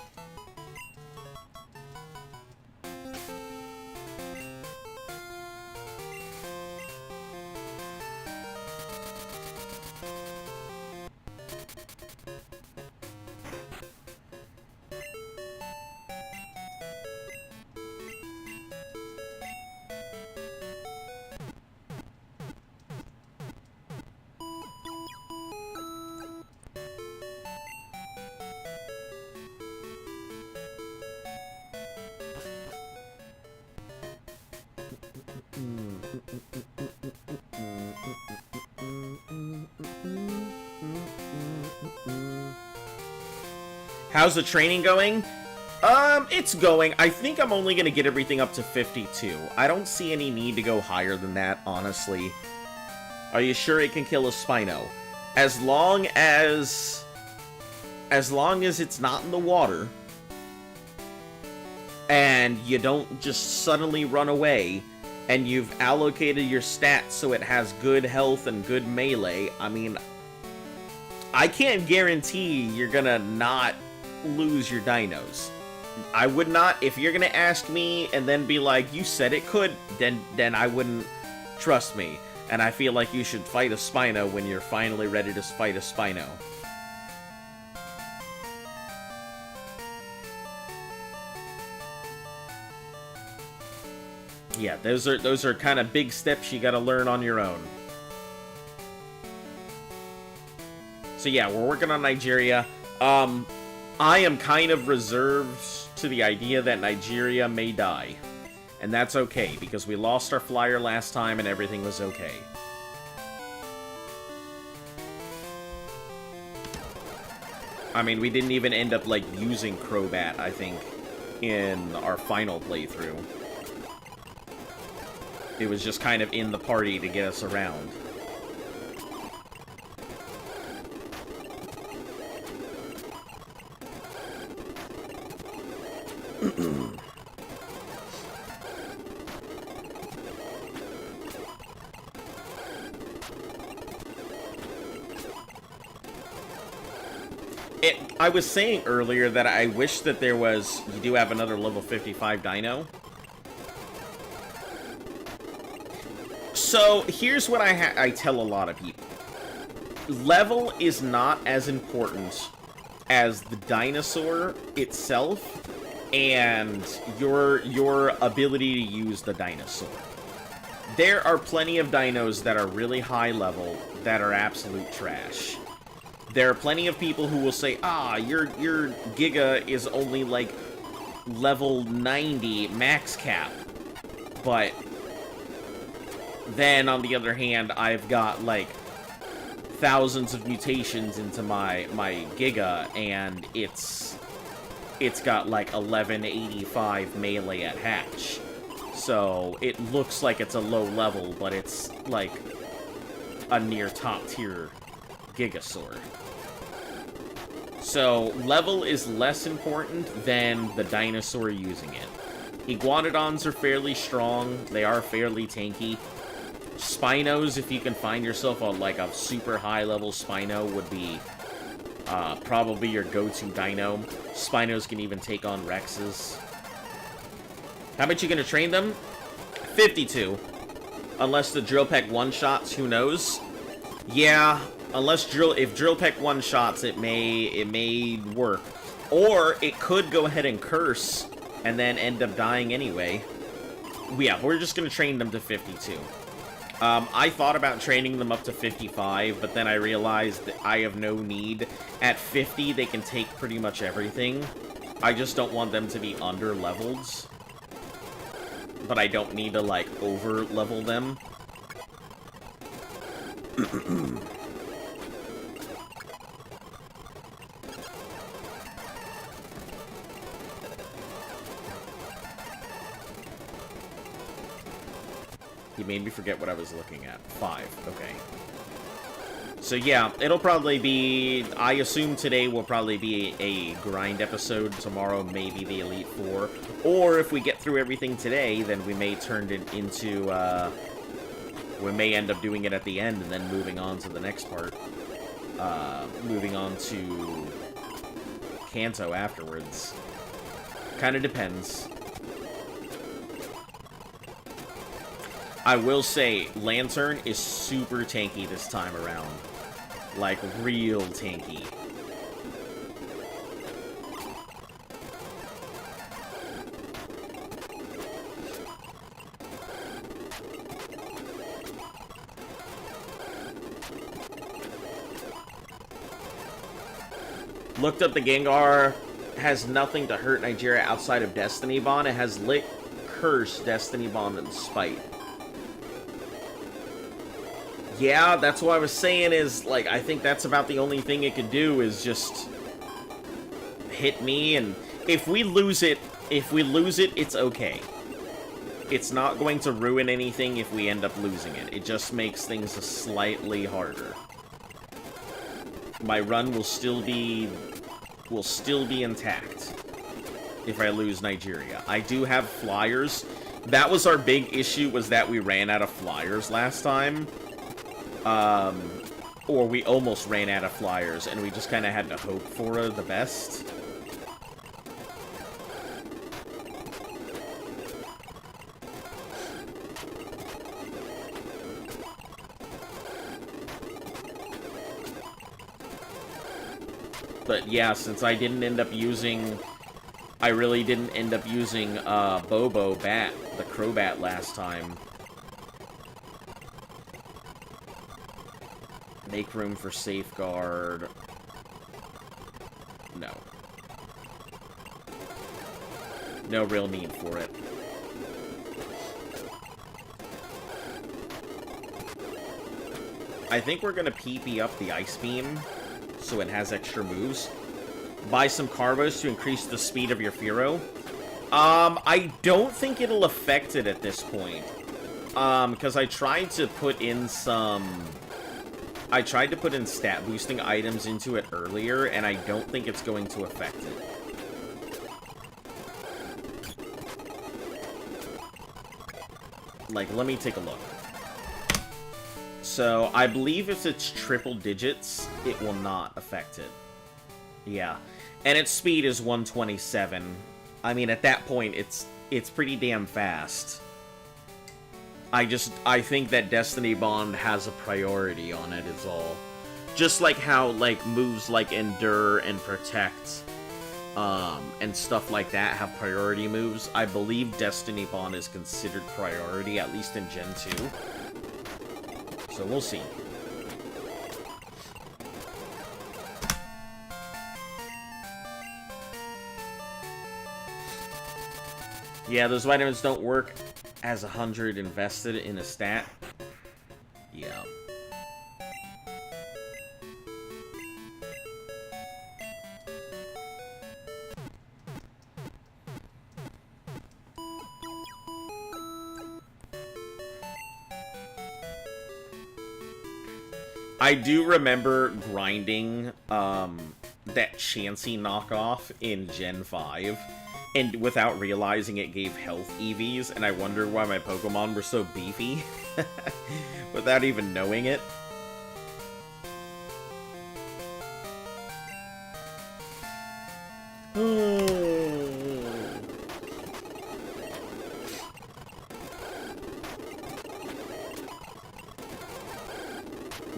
How's the training going? It's going. I think I'm only gonna get everything up to 52. I don't see any need to go higher than that, honestly. Are you sure it can kill a Spino? As long as it's not in the water, and you don't just suddenly run away, and you've allocated your stats so it has good health and good melee, I mean, I can't guarantee you're gonna not lose your dinos. I would not, if you're gonna ask me and then be like, you said it could, then I wouldn't trust me. And I feel like you should fight a Spino when you're finally ready to fight a Spino. Yeah, those are kind of big steps you gotta learn on your own. So yeah, we're working on Nigeria. I am kind of reserved to the idea that Nigeria may die. And that's okay, because we lost our flyer last time and everything was okay. I mean, we didn't even end up, like, using Crobat, I think, in our final playthrough. It was just kind of in the party to get us around. I was saying earlier that I wish that there was... You do have another level 55 dino. So, here's what I tell a lot of people. Level is not as important as the dinosaur itself and your ability to use the dinosaur. There are plenty of dinos that are really high level that are absolute trash. There are plenty of people who will say, your Giga is only, like, level 90 max cap. But then, on the other hand, I've got, like, thousands of mutations into my Giga, and it's got, like, 1185 melee at hatch. So, it looks like it's a low level, but it's, like, a near top tier Gigasaur. So, level is less important than the dinosaur using it. Iguanodons are fairly strong. They are fairly tanky. Spinos, if you can find yourself on, like, a super high-level Spino, would be probably your go-to dino. Spinos can even take on Rexes. How much you gonna train them? 52. Unless the Drill Peck one-shots, who knows? Yeah, if Drill Peck one-shots, it may work. Or it could go ahead and curse and then end up dying anyway. Yeah, we're just gonna train them to 52. I thought about training them up to 55, but then I realized that I have no need. At 50, they can take pretty much everything. I just don't want them to be under-leveled. But I don't need to, like, over-level them. He made me forget what I was looking at. 5, okay. So yeah, it'll probably be... I assume today will probably be a grind episode. Tomorrow, maybe the Elite Four. Or if we get through everything today, then we may turn it into... we may end up doing it at the end and then moving on to the next part. Moving on to Kanto afterwards. Kinda depends. I will say, Lantern is super tanky this time around. Like, real tanky. Looked up the Gengar. Has nothing to hurt Nigeria outside of Destiny Bond. It has Lick, Curse, Destiny Bond, and Spite. Yeah, that's what I was saying is, like, I think that's about the only thing it could do is just hit me, and if we lose it, it's okay. It's not going to ruin anything if we end up losing it. It just makes things slightly harder. My run will still be intact if I lose Nigeria. I do have flyers. That was our big issue, was that we ran out of flyers last time. Or we almost ran out of flyers, and we just kind of had to hope for the best. But yeah, since I didn't end up using... I really didn't end up using Bobo Bat, the Crobat, last time. Make room for Safeguard. No. No real need for it. I think we're gonna PP up the Ice Beam so it has extra moves. Buy some Carbos to increase the speed of your Fearow. I don't think it'll affect it at this point. Because I tried to put in some... I tried to put in stat boosting items into it earlier, and I don't think it's going to affect it. Like, let me take a look. So, I believe if it's triple digits, it will not affect it. Yeah. And its speed is 127. I mean, at that point, it's pretty damn fast. I think that Destiny Bond has a priority on it is all. Just like how, like, moves like Endure and Protect, and stuff like that have priority moves. I believe Destiny Bond is considered priority, at least in Gen 2. So we'll see. Yeah, those vitamins don't work as 100 invested in a stat. Yeah. I do remember grinding that Chansey knockoff in Gen 5, and without realizing it gave health EVs, and I wonder why my Pokemon were so beefy without even knowing it.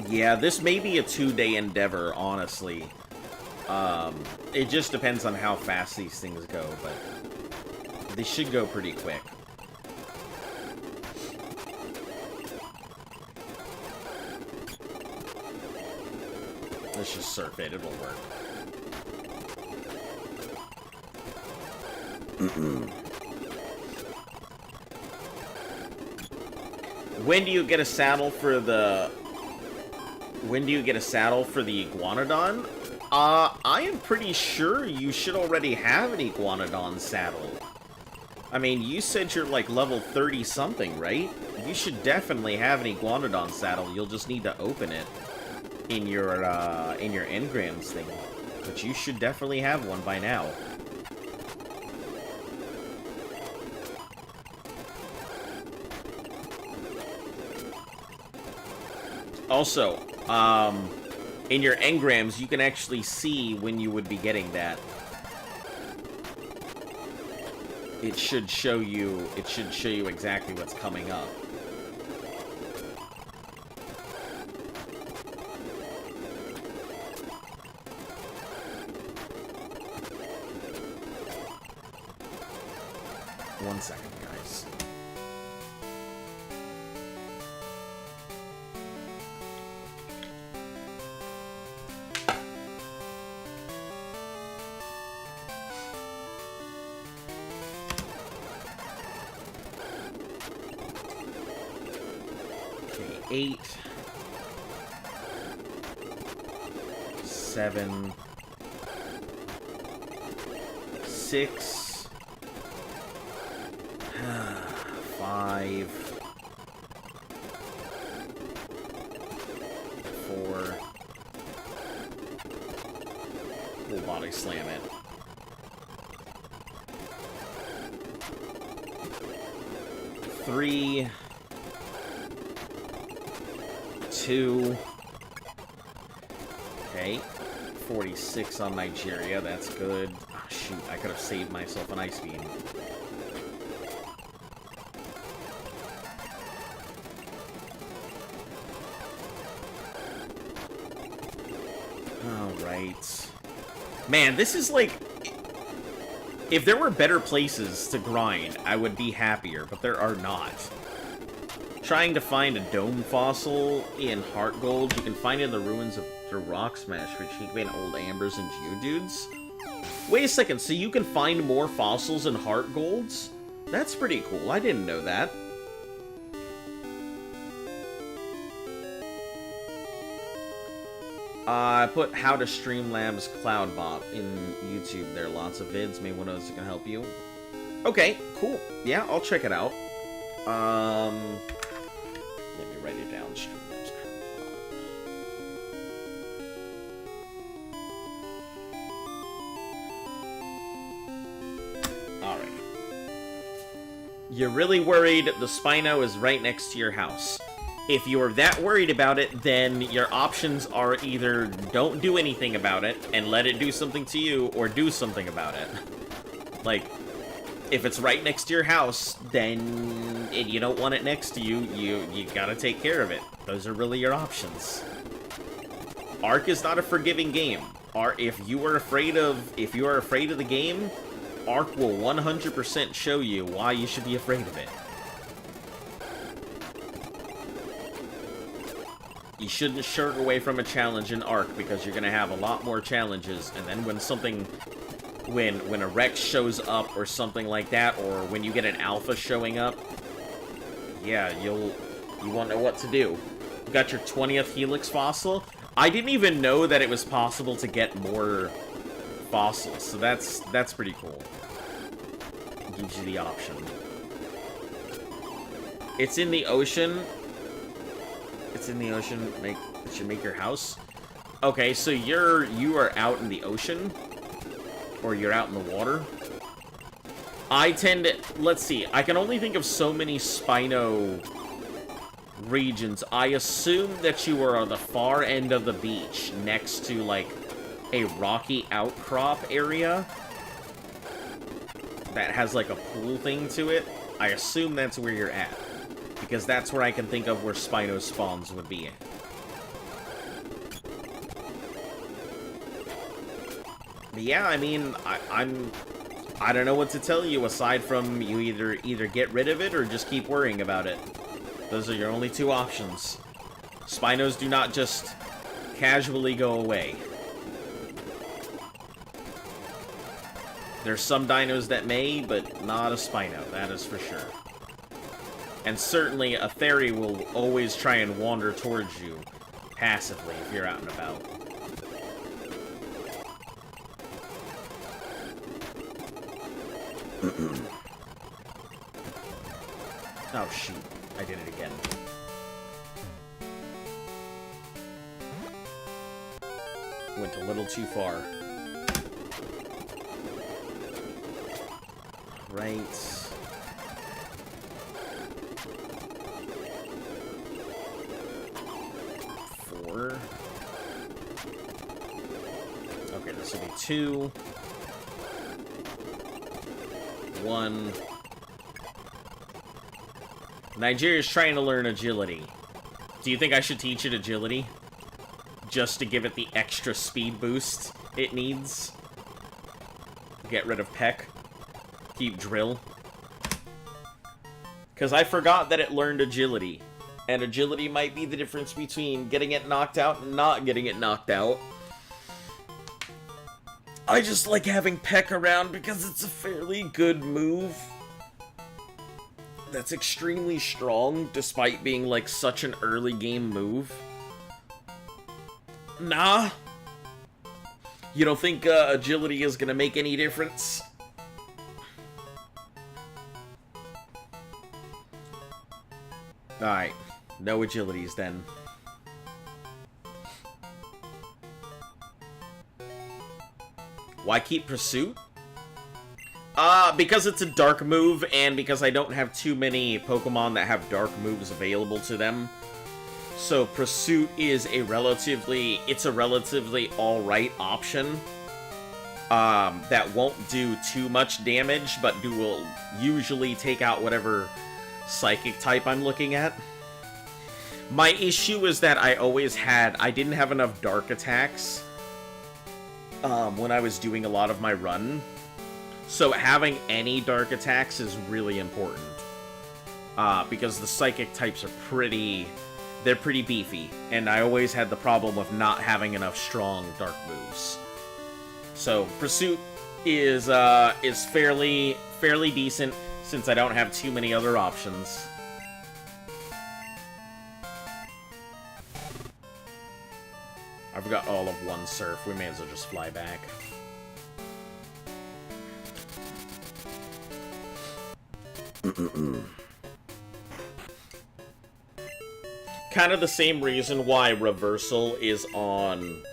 Yeah, this may be a 2-day endeavor, honestly. It just depends on how fast these things go, but they should go pretty quick. Let's just surf it, it'll work. When do you get a saddle for the... When do you get a saddle for the Iguanodon? I am pretty sure you should already have an Iguanodon saddle. I mean, you said you're like level 30-something, right? You should definitely have an Iguanodon saddle. You'll just need to open it in your engrams thing. But you should definitely have one by now. Also, in your engrams, you can actually see when you would be getting that. It should show you exactly what's coming up. One second, guys. Okay, 8, 7, 6, 5, 4. Full body slam it. 3, 2, Okay. 46 on Nigeria, that's good. Ah, shoot, I could have saved myself an ice beam. Alright. Man, this is like... If there were better places to grind, I would be happier, but there are not. Trying to find a dome fossil in Heart Gold. You can find it in the ruins of the Rock Smash, which you can find old Ambers and Geodudes. Wait a second, so you can find more fossils in Heart Golds? That's pretty cool, I didn't know that. I put How to Streamlabs Cloudbot in YouTube. There are lots of vids. Maybe one of those can help you. Okay, cool. Yeah, I'll check it out. Let me write it down. Streamlabs Cloudbot. Alright. You're really worried the Spino is right next to your house. If you're that worried about it, then your options are either don't do anything about it and let it do something to you, or do something about it. Like, if it's right next to your house, then and you don't want it next to you, you gotta take care of it. Those are really your options. Ark is not a forgiving game. If you are afraid of the game, Ark will 100% show you why you should be afraid of it. You shouldn't shirk away from a challenge in Ark, because you're gonna have a lot more challenges, and then when a Rex shows up or something like that, or when you get an Alpha showing up, yeah, you won't know what to do. You got your 20th Helix fossil. I didn't even know that it was possible to get more fossils, so that's pretty cool. It gives you the option. It's in the ocean. It's in the ocean. It should make your house. Okay, so you are out in the ocean, or you're out in the water. I tend to, let's see, I can only think of so many Spino regions. I assume that you are on the far end of the beach, next to like a rocky outcrop area that has like a pool thing to it. I assume that's where you're at, because that's where I can think of where Spino spawns would be. But yeah, I mean, I don't know what to tell you aside from you either get rid of it or just keep worrying about it. Those are your only two options. Spinos do not just casually go away. There's some dinos that may, but not a Spino, that is for sure. And certainly a Theory will always try and wander towards you passively if you're out and about. Oh shoot, I did it again. Went a little too far. Right. Four. Okay, this will be 2. 1. Nigeria's trying to learn agility. Do you think I should teach it agility? Just to give it the extra speed boost it needs? Get rid of Peck. Keep Drill. Because I forgot that it learned agility. And agility might be the difference between getting it knocked out and not getting it knocked out. I just like having Peck around because it's a fairly good move. That's extremely strong, despite being like such an early game move. Nah? You don't think agility is gonna make any difference? Alright, no agilities then. Why keep Pursuit? Because it's a dark move, and because I don't have too many Pokemon that have dark moves available to them. So Pursuit is a relatively alright option. That won't do too much damage, but will usually take out whatever psychic type I'm looking at. My issue is that I didn't have enough dark attacks when I was doing a lot of my run. So having any dark attacks is really important. Because the psychic types are pretty beefy, and I always had the problem of not having enough strong dark moves. So Pursuit is fairly decent since I don't have too many other options. I've got all of one surf. We may as well just fly back. Kind of the same reason why reversal is on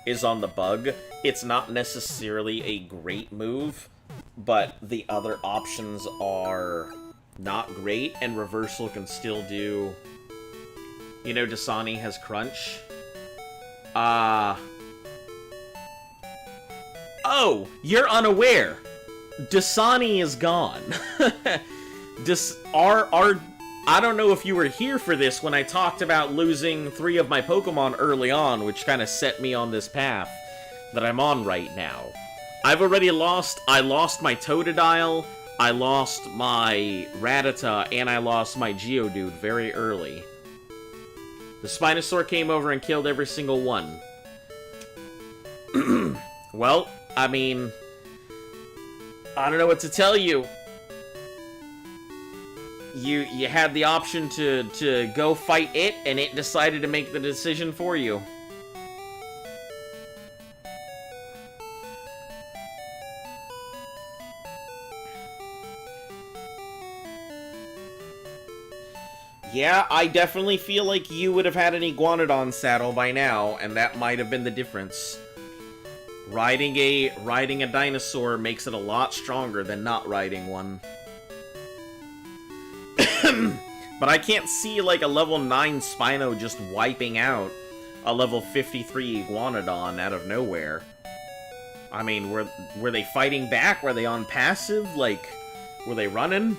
the bug. It's not necessarily a great move, but the other options are not great, and reversal can still do... You know, Dasani has crunch. Oh, you're unaware. Dasani is gone. I don't know if you were here for this when I talked about losing 3 of my Pokemon early on, which kind of set me on this path that I'm on right now. I've already lost... I lost my Totodile, I lost my Rattata, and I lost my Geodude very early. The Spinosaur came over and killed every single one. Well, I mean... I don't know what to tell you. You had the option to go fight it, and it decided to make the decision for you. Yeah, I definitely feel like you would have had an Iguanodon saddle by now, and that might have been the difference. Riding a dinosaur makes it a lot stronger than not riding one. But I can't see, like, a level 9 Spino just wiping out a level 53 Iguanodon out of nowhere. I mean, were they fighting back? Were they on passive? Like, were they running?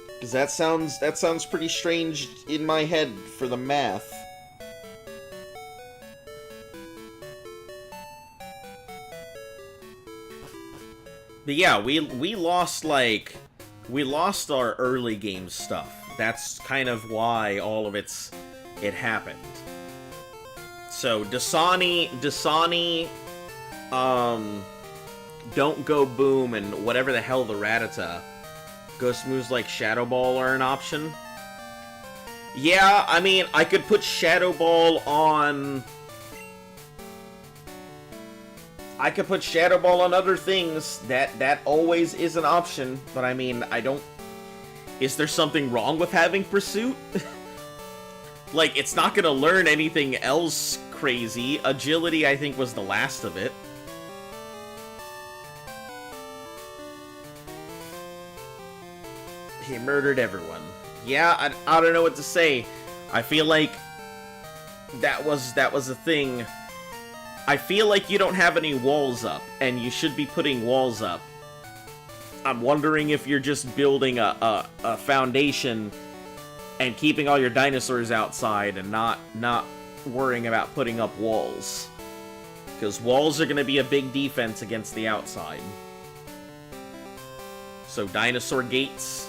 Because that sounds pretty strange in my head for the math. But yeah, we lost, like... We lost our early game stuff. That's kind of why all of it happened. So, Dasani, Don't Go Boom, and whatever the hell the Rattata. Ghost moves like Shadow Ball are an option. Yeah, I mean, I could put Shadow Ball on... I could put Shadow Ball on other things. That always is an option. But I mean, I don't... Is there something wrong with having Pursuit? Like, it's not gonna learn anything else crazy. Agility, I think, was the last of it. He murdered everyone. Yeah, I don't know what to say. I feel like that was a thing. I feel like you don't have any walls up, and you should be putting walls up. I'm wondering if you're just building a foundation and keeping all your dinosaurs outside and not worrying about putting up walls. Because walls are going to be a big defense against the outside. So dinosaur gates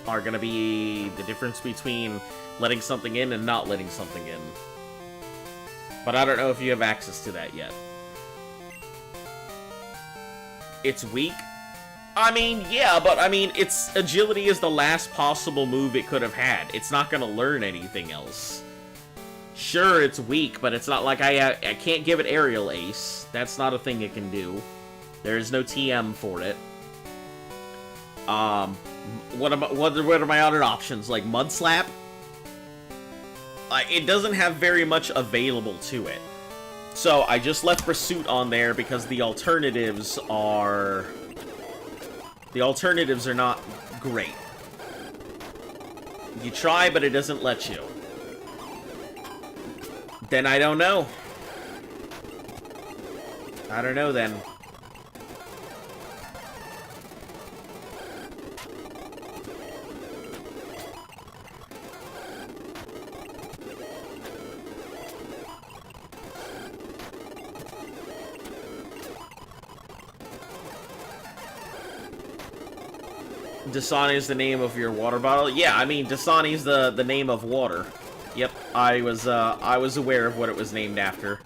are going to be the difference between letting something in and not letting something in. But I don't know if you have access to that yet. It's weak? I mean, yeah, but I mean, its agility is the last possible move it could have had. It's not gonna learn anything else. Sure, it's weak, but it's not like I can't give it Aerial Ace. That's not a thing it can do. There is no TM for it. What are my other options? Like Mud Slap? It doesn't have very much available to it. So I just left Pursuit on there because the alternatives are... The alternatives are not great. You try, but it doesn't let you. Then I don't know. I don't know then. Dasani is the name of your water bottle? Yeah, I mean, Dasani's the name of water. Yep, I was aware of what it was named after.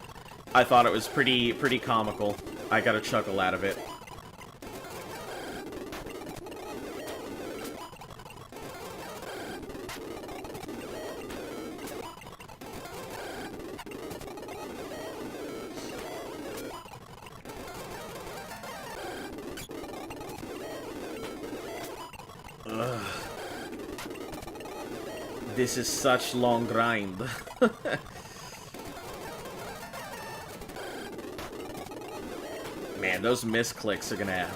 I thought it was pretty comical. I got a chuckle out of it. Ugh. This is such long grind. Man, those misclicks are gonna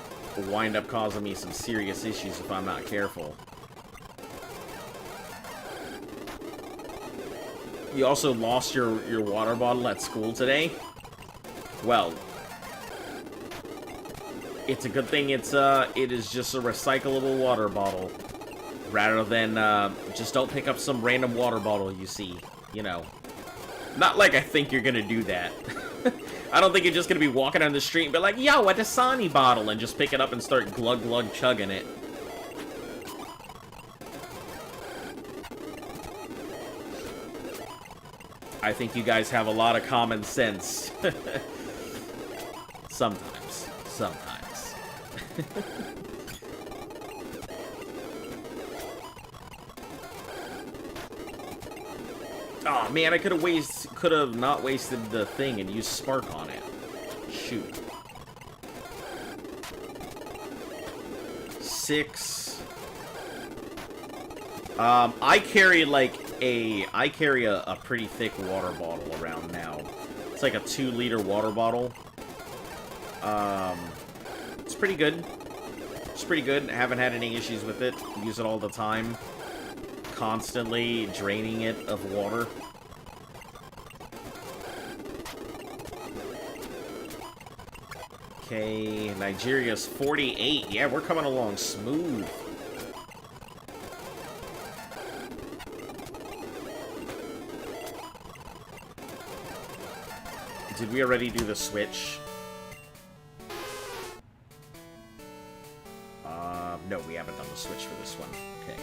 wind up causing me some serious issues if I'm not careful. You also lost your water bottle at school today? Well, it's a good thing it is just a recyclable water bottle. Rather than, just don't pick up some random water bottle you see, you know. Not like I think you're gonna do that. I don't think you're just gonna be walking down the street and be like, yo, a Dasani bottle, and just pick it up and start glug chugging it. I think you guys have a lot of common sense. Sometimes. Oh man, I could have not wasted the thing and used spark on it. Shoot. 6. I carry a pretty thick water bottle around now. It's like a 2-liter water bottle. It's pretty good. It's pretty good. I haven't had any issues with it. Use it all the time. Constantly draining it of water. Okay, Nigeria's 48. Yeah, we're coming along smooth. Did we already do the switch? No, we haven't done the switch for this one. Okay.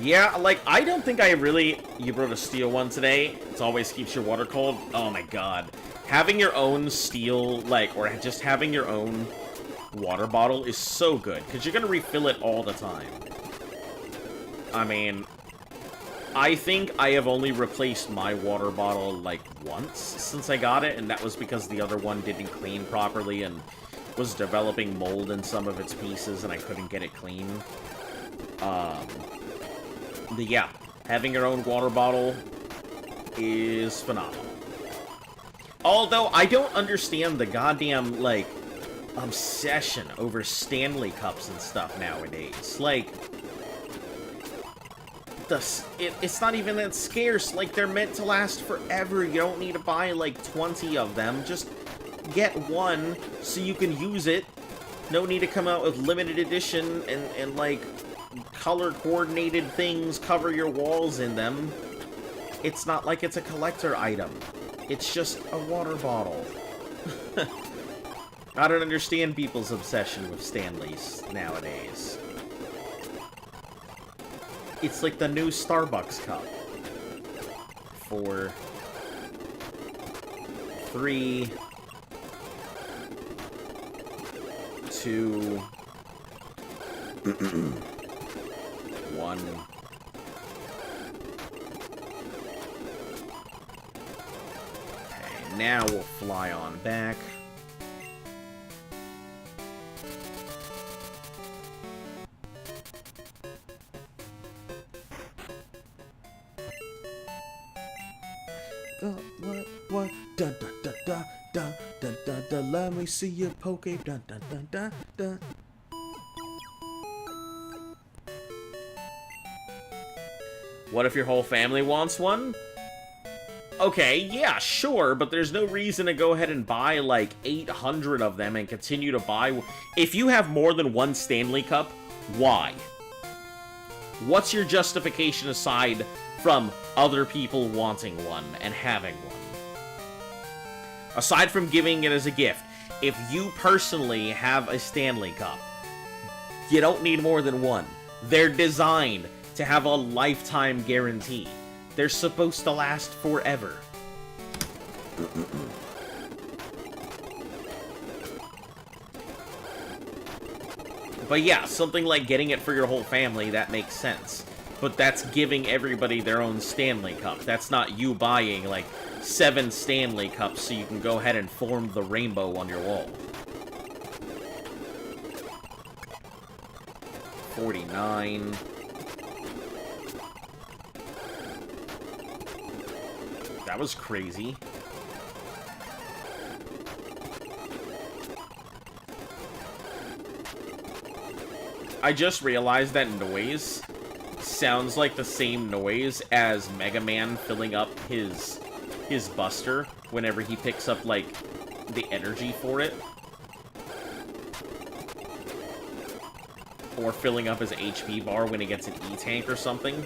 Yeah, like, I don't think I really... You brought a steel one today. It always keeps your water cold. Oh my god. Having your own steel, like, or just having your own water bottle is so good, because you're going to refill it all the time. I mean, I think I have only replaced my water bottle, like, once since I got it, and that was because the other one didn't clean properly and was developing mold in some of its pieces, and I couldn't get it clean. But yeah, having your own water bottle is phenomenal. Although, I don't understand the goddamn, like, obsession over Stanley Cups and stuff nowadays. Like, it's not even that scarce. Like, they're meant to last forever. You don't need to buy, like, 20 of them. Just get one so you can use it. No need to come out with limited edition and like, color-coordinated things cover your walls in them. It's not like it's a collector item. It's just a water bottle. I don't understand people's obsession with Stanleys nowadays. It's like the new Starbucks cup. 4, 3, 2, 1. Okay, now we'll fly on back. What? Dun dun dun dun dun dun dun dun. Let me see your poke. Dun dun dun dun dun. What if your whole family wants one? Okay, yeah, sure, but there's no reason to go ahead and buy, like, 800 of them and continue to buy... If you have more than one Stanley Cup, why? What's your justification aside from other people wanting one and having one? Aside from giving it as a gift, if you personally have a Stanley Cup, you don't need more than one. They're designed to have a lifetime guarantee. They're supposed to last forever. But yeah, something like getting it for your whole family, that makes sense. But that's giving everybody their own Stanley Cup. That's not you buying, like, 7 Stanley Cups so you can go ahead and form the rainbow on your wall. 49... That was crazy. I just realized that noise sounds like the same noise as Mega Man filling up his buster whenever he picks up, like, the energy for it. Or filling up his HP bar when he gets an E-tank or something.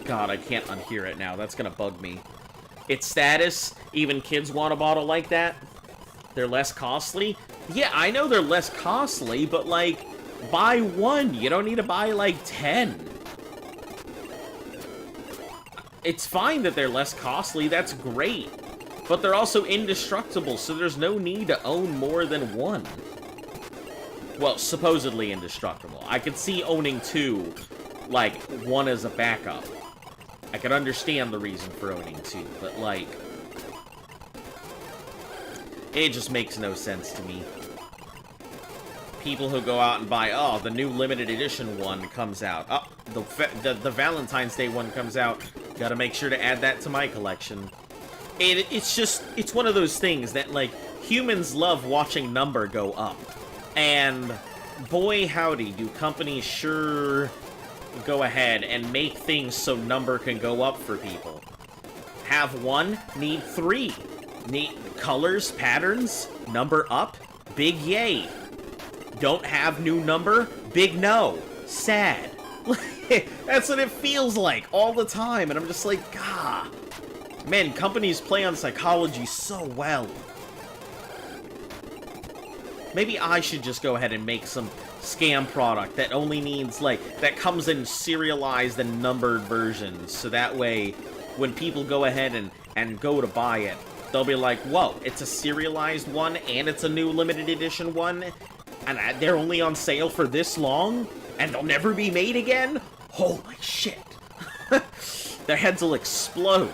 God, I can't unhear it now. That's gonna bug me. It's status. Even kids want a bottle like that. They're less costly. Yeah, I know they're less costly, but, like, buy one. You don't need to buy, like, 10. It's fine that they're less costly. That's great. But they're also indestructible, so there's no need to own more than one. Well, supposedly indestructible. I could see owning 2, like, one as a backup. I could understand the reason for owning 2, but, like, it just makes no sense to me. People who go out and buy, oh, the new limited edition one comes out. Oh, the Valentine's Day one comes out. Gotta make sure to add that to my collection. It's one of those things that, like, humans love watching number go up. And boy howdy, do companies sure go ahead and make things so number can go up for people. Have 1, need 3. Need colors, patterns, number up, big yay. Don't have new number, big no. Sad. That's what it feels like all the time, and I'm just like, ah. Man, companies play on psychology so well. Maybe I should just go ahead and make some scam product that only needs, like, that comes in serialized and numbered versions, so that way, when people go ahead and go to buy it, they'll be like, whoa, it's a serialized one, and it's a new limited edition one, and they're only on sale for this long, and they'll never be made again? Holy shit. Their heads will explode.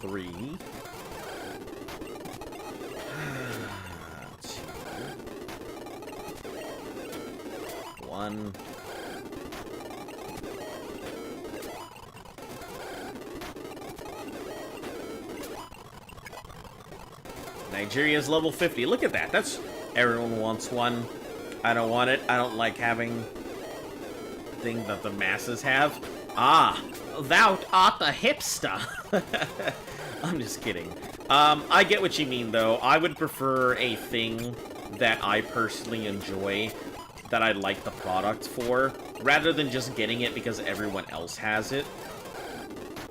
Three. 2. 1. Nigeria's level 50. Look at that. That's... Everyone wants one. I don't want it. I don't like having thing that the masses have. Ah, thou art a hipster. I'm just kidding. I get what you mean, though. I would prefer a thing that I personally enjoy, that I like the product for, rather than just getting it because everyone else has it.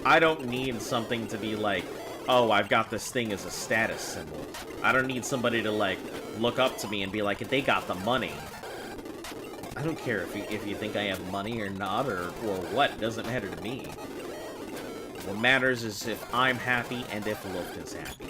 I don't need something to be like, oh, I've got this thing as a status symbol. I don't need somebody to, like, look up to me and be like, they got the money. I don't care if you think I have money or not, or what. It doesn't matter to me. What matters is if I'm happy and if Luft is happy.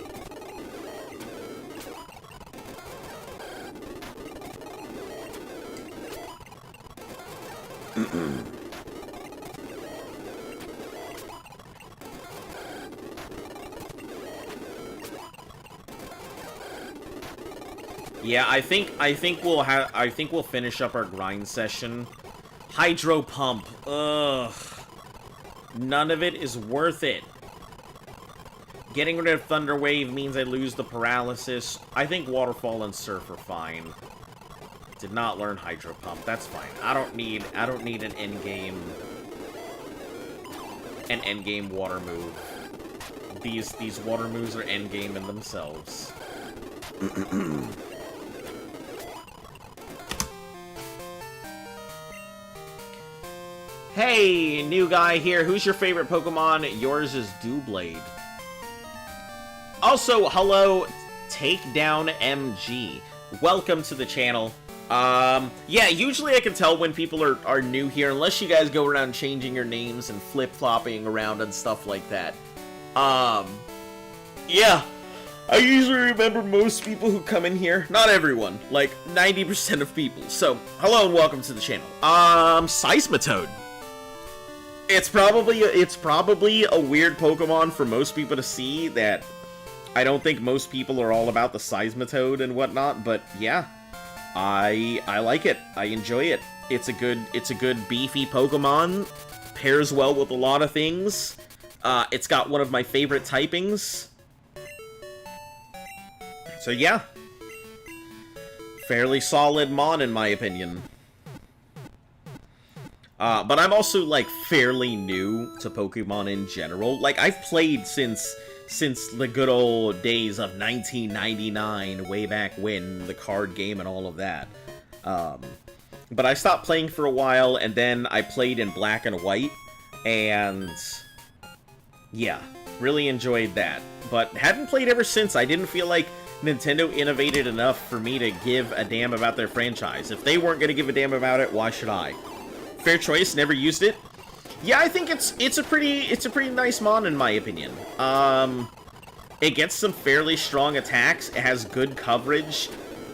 Yeah, I think we'll finish up our grind session. Hydro Pump. Ugh. None of it is worth it. Getting rid of Thunder Wave means I lose the paralysis. I think Waterfall and Surf are fine. Did not learn Hydro Pump. That's fine. I don't need an endgame water move. These water moves are endgame in themselves. Hey, new guy here. Who's your favorite Pokemon? Yours is Doublade. Also, hello, Takedown MG. Welcome to the channel. Yeah, usually I can tell when people are new here, unless you guys go around changing your names and flip-flopping around and stuff like that. Yeah, I usually remember most people who come in here. Not everyone, like 90% of people. So, hello and welcome to the channel. Seismitoad. It's probably a weird Pokemon for most people to see that I don't think most people are all about the Seismitoad and whatnot, but yeah. I like it. I enjoy it. It's a good beefy Pokemon. Pairs well with a lot of things. It's got one of my favorite typings. So yeah. Fairly solid Mon in my opinion. But I'm also, like, fairly new to Pokemon in general. Like, I've played since the good old days of 1999, way back when, the card game and all of that. But I stopped playing for a while, and then I played in Black and White, and yeah, really enjoyed that. But haven't played ever since. I didn't feel like Nintendo innovated enough for me to give a damn about their franchise. If they weren't going to give a damn about it, why should I? Fair choice, never used it. Yeah, I think it's a pretty nice Mon in my opinion. It gets some fairly strong attacks. It has good coverage.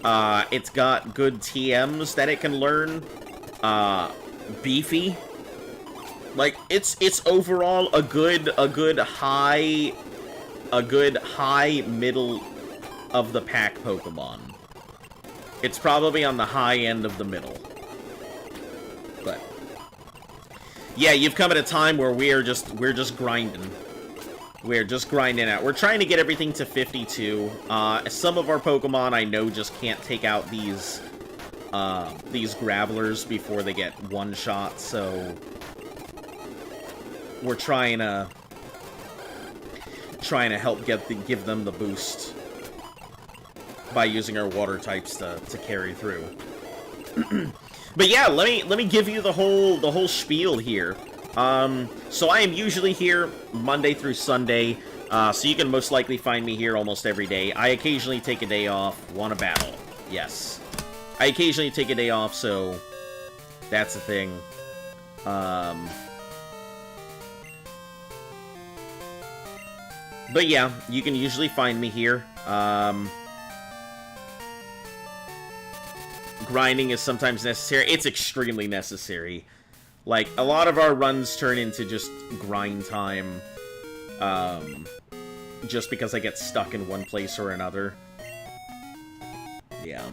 It's got good TMs that it can learn. Beefy. Like it's overall a good high middle of the pack Pokemon. It's probably on the high end of the middle. But yeah, you've come at a time where we're just grinding. We're just grinding out. We're trying to get everything to 52. Some of our Pokemon I know just can't take out these Gravelers before they get one shot, so we're trying to help give them the boost by using our water types to carry through. But yeah, let me give you the whole spiel here. So I am usually here Monday through Sunday, so you can most likely find me here almost every day. I occasionally take a day off, want to battle. Yes. I occasionally take a day off, so that's the thing. But yeah, you can usually find me here. Grinding is sometimes necessary. It's extremely necessary. Like, a lot of our runs turn into just grind time, just because I get stuck in one place or another. Yeah.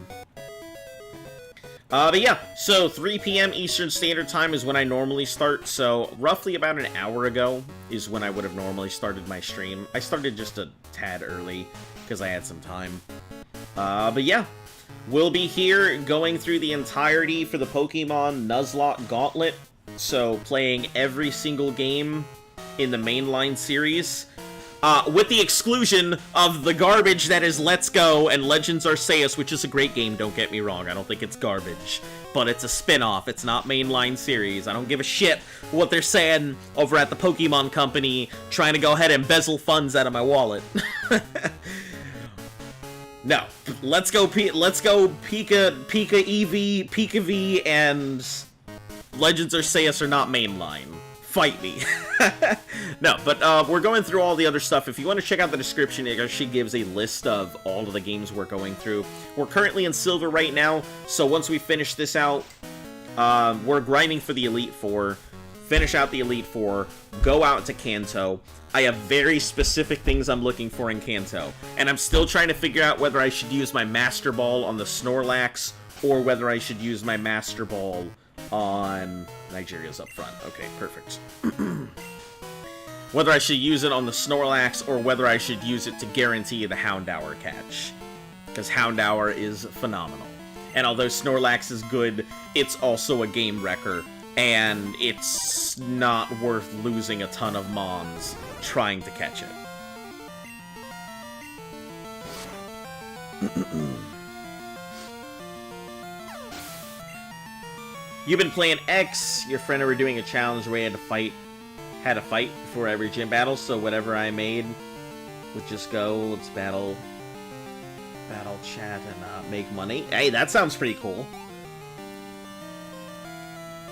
But yeah, so 3 p.m. Eastern Standard Time is when I normally start, so roughly about an hour ago is when I would have normally started my stream. I started just a tad early, because I had some time. But yeah. We'll be here going through the entirety for the Pokemon Nuzlocke Gauntlet. So, playing every single game in the mainline series. With the exclusion of the garbage that is Let's Go and Legends Arceus, which is a great game, don't get me wrong. I don't think it's garbage. But it's a spin-off. It's not mainline series. I don't give a shit what they're saying over at the Pokemon Company, trying to go ahead and embezzle funds out of my wallet. No, let's go Pika EV, Pika V, and Legends Arceus are not mainline. Fight me. No, but we're going through all the other stuff. If you want to check out the description, it actually gives a list of all of the games we're going through. We're currently in Silver right now, so once we finish this out, we're grinding for the Elite Four. finish out the Elite Four, go out to Kanto. I have very specific things I'm looking for in Kanto, and I'm still trying to figure out whether I should use my Master Ball on the Snorlax, or whether I should use my Master Ball on... Nigeria's up front. Okay, perfect. Whether I should use it on the Snorlax, or whether I should use it to guarantee the Houndour catch. Because Houndour is phenomenal. And although Snorlax is good, it's also a game wrecker, and it's not worth losing a ton of Mons trying to catch it. You've been playing X, your friend and I were doing a challenge where you had to fight before every gym battle, so whatever I made would just go, let's battle chat and make money. Hey, that sounds pretty cool.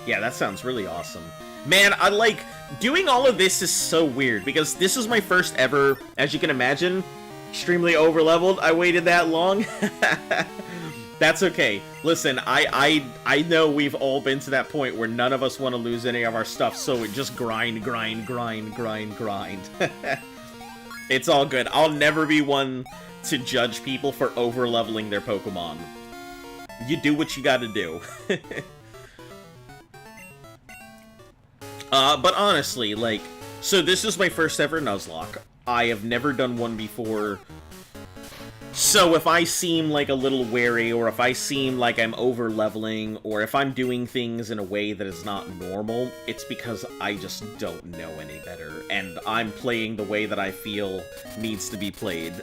Yeah, that sounds really awesome. Man, I like, doing all of this is so weird, because this is my first ever, as you can imagine, extremely over-leveled. I waited that long. That's okay. Listen, I know we've all been to that point where none of us want to lose any of our stuff, so we just grind. It's all good. I'll never be one to judge people for over-leveling their Pokemon. You do what you gotta do. But honestly, like, so this is my first ever Nuzlocke. I have never done one before. So if I seem like a little wary, or if I seem like I'm over-leveling, or if I'm doing things in a way that is not normal, it's because I just don't know any better, and I'm playing the way that I feel needs to be played.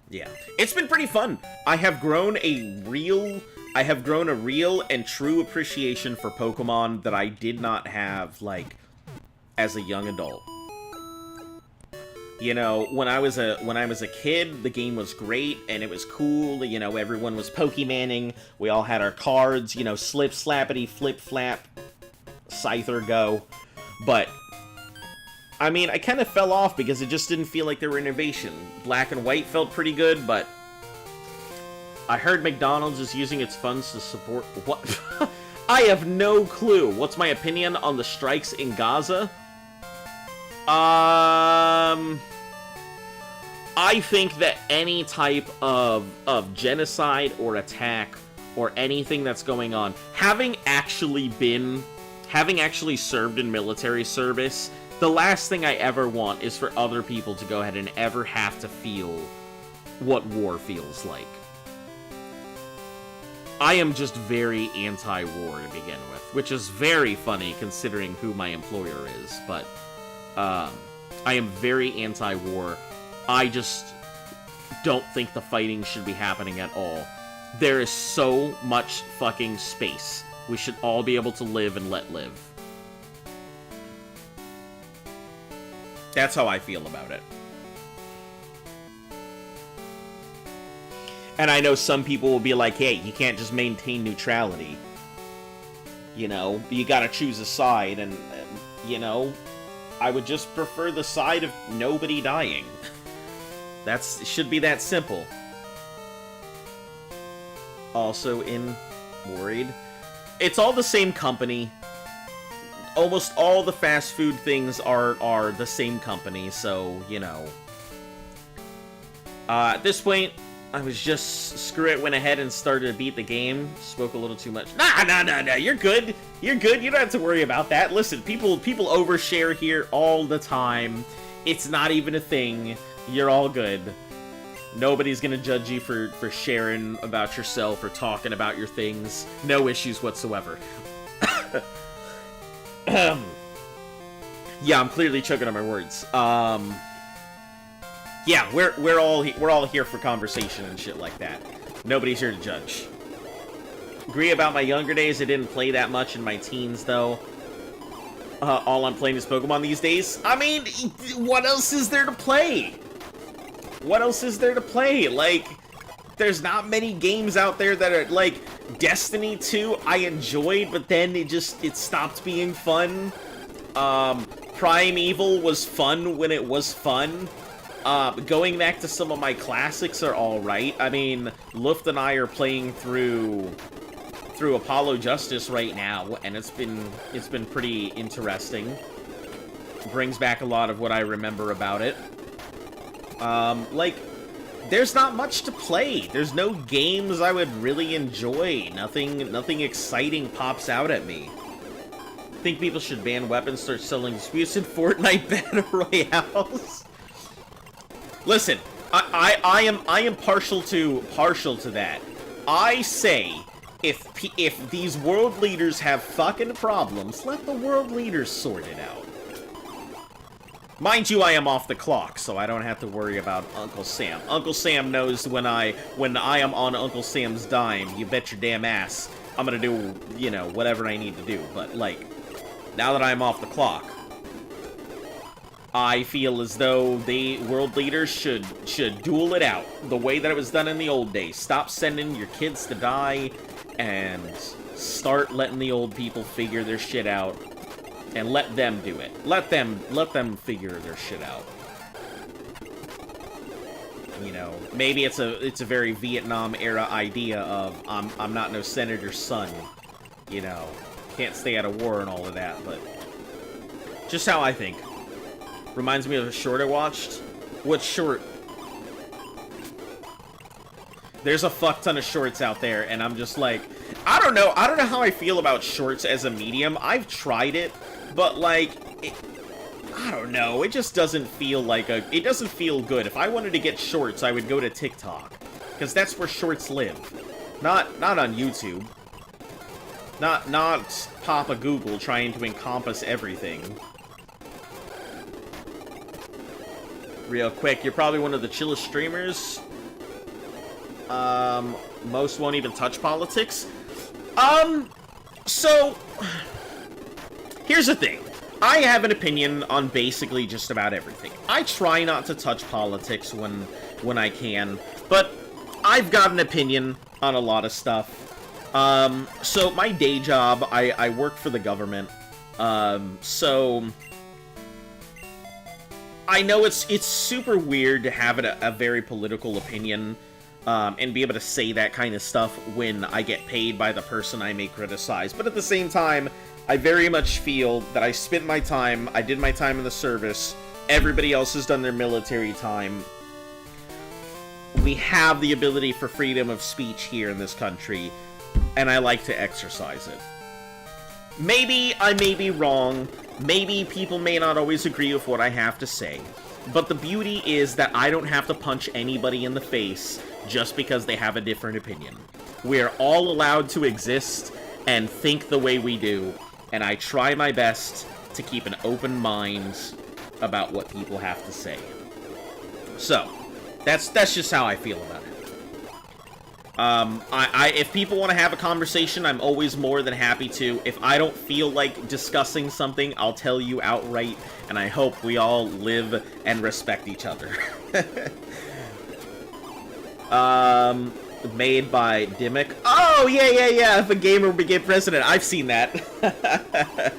Yeah. It's been pretty fun. I have grown a real and true appreciation for Pokemon that I did not have, like, as a young adult. You know, when I was a kid, the game was great, and it was cool, you know, everyone was Pokemanning, we all had our cards, you know, slip, slappity, flip, flap, Scyther, go. But, I mean, I kind of fell off because it just didn't feel like there were innovation. Black and White felt pretty good, but I heard McDonald's is using its funds to support... What? I have no clue. What's my opinion on the strikes in Gaza? I think that any type of genocide or attack or anything that's going on, having actually served in military service, the last thing I ever want is for other people to go ahead and ever have to feel what war feels like. I am just very anti-war to begin with, which is very funny considering who my employer is, but I am very anti-war. I just don't think the fighting should be happening at all. There is so much fucking space. We should all be able to live and let live. That's how I feel about it. And I know some people will be like, hey, you can't just maintain neutrality. You know, you gotta choose a side, and, you know, I would just prefer the side of nobody dying. It should be that simple. Also worried. It's all the same company. Almost all the fast food things are the same company, so, you know. At this point, I was just, screw it, went ahead and started to beat the game. Spoke a little too much. Nah, you're good. You're good, you don't have to worry about that. Listen, people overshare here all the time. It's not even a thing. You're all good. Nobody's gonna judge you for sharing about yourself or talking about your things. No issues whatsoever. Yeah, I'm clearly choking on my words. Yeah, we're all here for conversation and shit like that. Nobody's here to judge. Agree about my younger days. I didn't play that much in my teens, though. All I'm playing is Pokemon these days. I mean, what else is there to play? What else is there to play? Like, there's not many games out there that are, like, Destiny 2 I enjoyed, but then it stopped being fun. Primeval was fun when it was fun. Going back to some of my classics are alright. I mean, Luft and I are playing through through Apollo Justice right now, and it's been pretty interesting. Brings back a lot of what I remember about it. Like, there's not much to play. There's no games I would really enjoy. Nothing exciting pops out at me. Think people should ban weapons, start selling disputes in Fortnite Battle Royales. Listen, I am partial to that. I say, if these world leaders have fucking problems, let the world leaders sort it out. Mind you, I am off the clock, so I don't have to worry about Uncle Sam. Uncle Sam knows when I am on Uncle Sam's dime, you bet your damn ass, I'm gonna do, you know, whatever I need to do. But, like, now that I'm off the clock, I feel as though the world leaders should duel it out the way that it was done in the old days. Stop sending your kids to die and start letting the old people figure their shit out and let them do it. Let them figure their shit out. You know, maybe it's a very Vietnam era idea of I'm not no senator's son, you know. Can't stay out of war and all of that, but just how I think. Reminds me of a short I watched. What short? There's a fuck ton of shorts out there, and I'm just like, I don't know how I feel about shorts as a medium. I've tried it, but like, I don't know, it just doesn't feel like it doesn't feel good. If I wanted to get shorts, I would go to TikTok, because that's where shorts live. Not on YouTube. Not Papa Google trying to encompass everything. Real quick, you're probably one of the chillest streamers. Most won't even touch politics. So, here's the thing. I have an opinion on basically just about everything. I try not to touch politics when I can, but I've got an opinion on a lot of stuff. So my day job, I work for the government, so I know it's super weird to have a very political opinion, and be able to say that kind of stuff when I get paid by the person I may criticize, but at the same time, I very much feel that I spent my time, I did my time in the service, everybody else has done their military time. We have the ability for freedom of speech here in this country, and I like to exercise it. Maybe I may be wrong, maybe people may not always agree with what I have to say, but the beauty is that I don't have to punch anybody in the face just because they have a different opinion. We're all allowed to exist and think the way we do, and I try my best to keep an open mind about what people have to say. So, that's just how I feel about it. If people want to have a conversation, I'm always more than happy to. If I don't feel like discussing something, I'll tell you outright, and I hope we all live and respect each other. Made by Dimmick. Oh, yeah, if a gamer became president. I've seen that.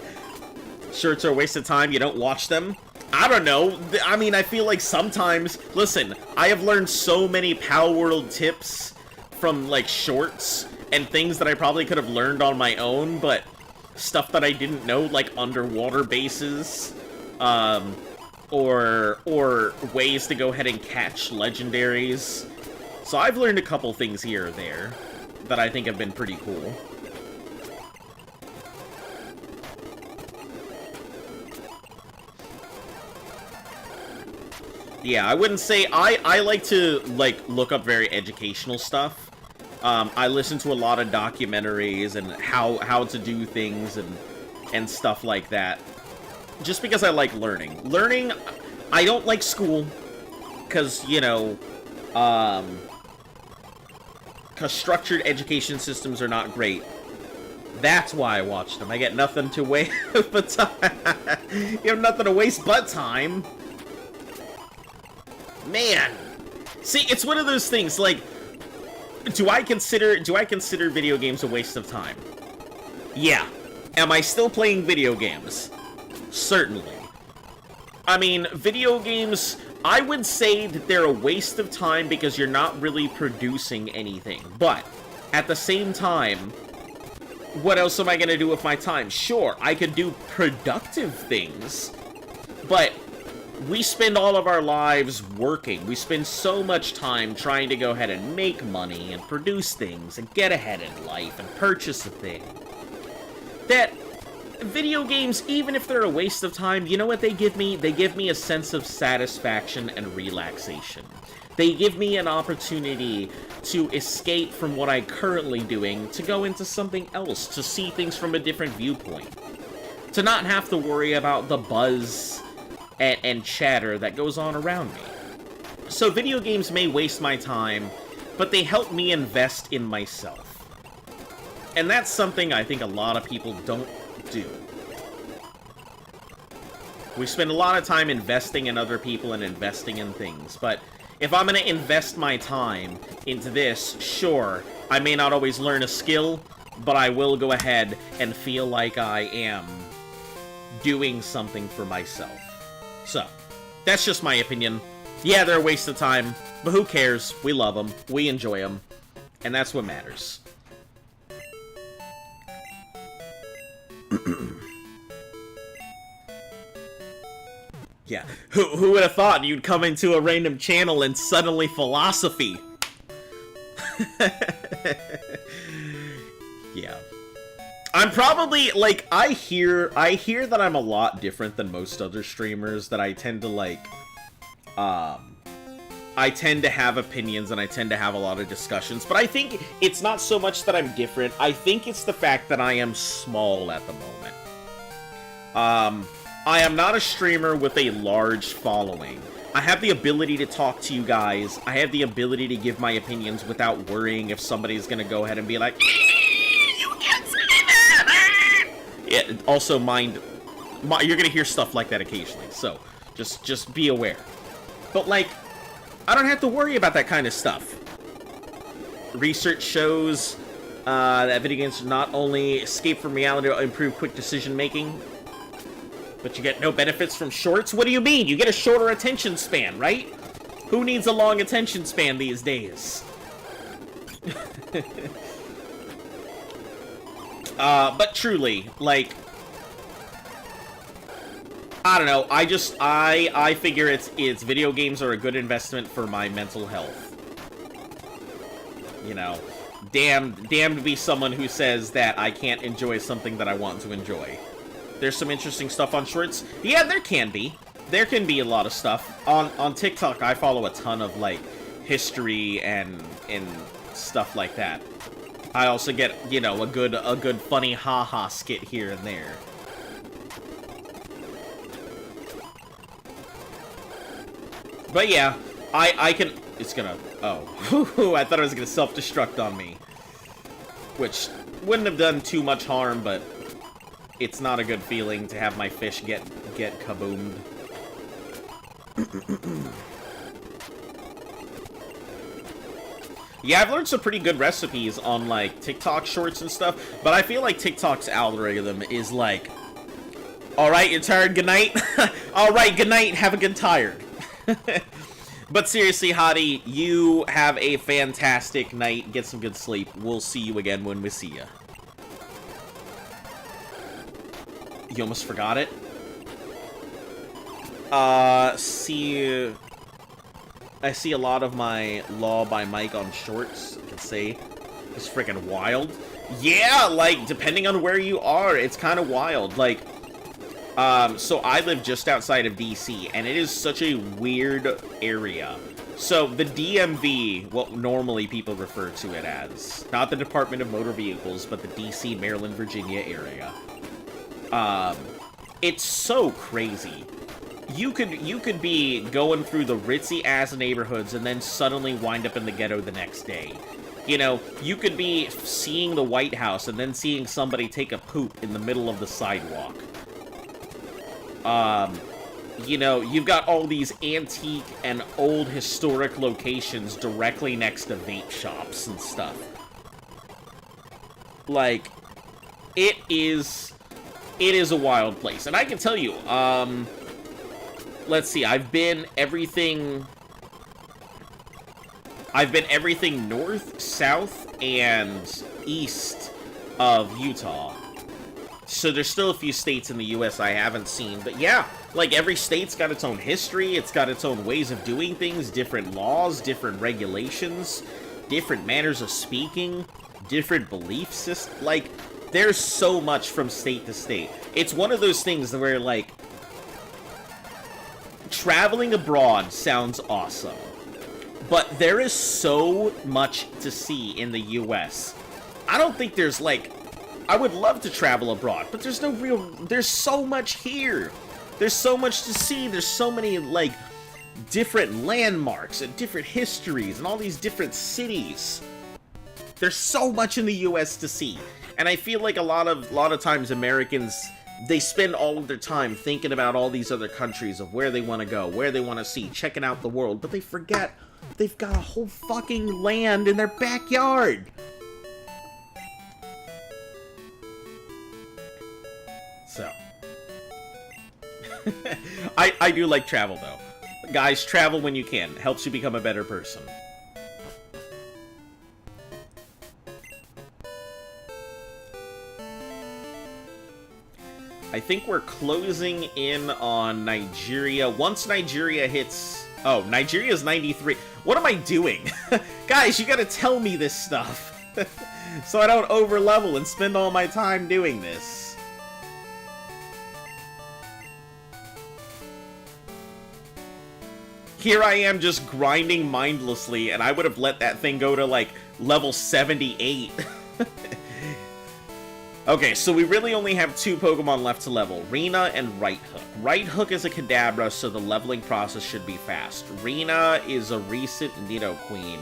Shirts are a waste of time, you don't watch them? I don't know. I mean, I feel like sometimes... Listen, I have learned so many Power World tips from, like, shorts and things that I probably could have learned on my own, but stuff that I didn't know, like underwater bases, or ways to go ahead and catch legendaries. So I've learned a couple things here or there that I think have been pretty cool. Yeah, I wouldn't say... I like to, like, look up very educational stuff. I listen to a lot of documentaries and how to do things and stuff like that. Just because I like learning. Learning... I don't like school. Because, you know... Because structured education systems are not great. That's why I watch them. I get nothing to waste but time. You have nothing to waste but time. Man. See, it's one of those things, like, do I consider video games a waste of time? Yeah. Am I still playing video games? Certainly. I mean, video games, I would say that they're a waste of time because you're not really producing anything. But, at the same time, what else am I gonna do with my time? Sure, I could do productive things, but we spend all of our lives working. We spend so much time trying to go ahead and make money and produce things and get ahead in life and purchase a thing, that video games, even if they're a waste of time, you know what they give me? They give me a sense of satisfaction and relaxation. They give me an opportunity to escape from what I'm currently doing, to go into something else, to see things from a different viewpoint, to not have to worry about the buzz and chatter that goes on around me. So video games may waste my time, but they help me invest in myself. And that's something I think a lot of people don't do. We spend a lot of time investing in other people and investing in things, but if I'm going to invest my time into this, sure, I may not always learn a skill, but I will go ahead and feel like I am doing something for myself. So, that's just my opinion. Yeah, they're a waste of time, but who cares? We love them, we enjoy them, and that's what matters. Yeah, who would have thought you'd come into a random channel and suddenly philosophy? Yeah. I'm probably, like, I hear that I'm a lot different than most other streamers, that I tend to, like, I tend to have opinions and I tend to have a lot of discussions, but I think it's not so much that I'm different, I think it's the fact that I am small at the moment. I am not a streamer with a large following. I have the ability to talk to you guys. I have the ability to give my opinions without worrying if somebody's gonna go ahead and be like, you can't say that! Yeah, also you're gonna hear stuff like that occasionally, so just be aware. But, like, I don't have to worry about that kind of stuff. Research shows that video games not only escape from reality or improve quick decision-making, but you get no benefits from shorts? What do you mean? You get a shorter attention span, right? Who needs a long attention span these days? But truly, like, I don't know, I figure it's video games are a good investment for my mental health. You know, damned to be someone who says that I can't enjoy something that I want to enjoy. There's some interesting stuff on shorts. Yeah, there can be. There can be a lot of stuff. On TikTok, I follow a ton of, like, history and stuff like that. I also get, you know, a good funny haha skit here and there. But yeah, I can... It's gonna... Oh. I thought it was gonna self-destruct on me. Which wouldn't have done too much harm, but... It's not a good feeling to have my fish get kaboomed. Yeah, I've learned some pretty good recipes on, like, TikTok shorts and stuff, but I feel like TikTok's algorithm is like, alright, you're tired, good night? Alright, good night, have a good tired. But seriously, Hottie, you have a fantastic night, get some good sleep. We'll see you again when we see ya. You almost forgot it? I see a lot of my Law by Mike on shorts, I can say. It's freaking wild. Yeah, like, depending on where you are, it's kind of wild. Like, so I live just outside of DC, and it is such a weird area. So, the DMV, what normally people refer to it as, not the Department of Motor Vehicles, but the DC, Maryland, Virginia area. It's so crazy. You could be going through the ritzy-ass neighborhoods and then suddenly wind up in the ghetto the next day. You know, you could be seeing the White House and then seeing somebody take a poop in the middle of the sidewalk. You know, you've got all these antique and old historic locations directly next to vape shops and stuff. Like, it is a wild place. And I can tell you, let's see, I've been everything north, south, and east of Utah. So there's still a few states in the US I haven't seen. But yeah, like every state's got its own history, it's got its own ways of doing things, different laws, different regulations, different manners of speaking, different belief systems. Like, there's so much from state to state. It's one of those things where, like, traveling abroad sounds awesome. But there is so much to see in the US. I don't think there's, like... I would love to travel abroad, but there's no real... There's so much here. There's so much to see. There's so many, like, different landmarks and different histories and all these different cities. There's so much in the US to see. And I feel like a lot of times Americans, they spend all of their time thinking about all these other countries of where they want to go, where they want to see, checking out the world, but they forget they've got a whole fucking land in their backyard. So, I do like travel, though. Guys, travel when you can. Helps you become a better person. I think we're closing in on Nigeria. Once Nigeria hits... Oh, Nigeria's 93. What am I doing? Guys, you gotta tell me this stuff. So I don't over-level and spend all my time doing this. Here I am just grinding mindlessly, and I would have let that thing go to, like, level 78. Okay, so we really only have 2 Pokemon left to level, Rena and Right Hook. Right Hook is a Kadabra, so the leveling process should be fast. Rena is a recent Nidoqueen.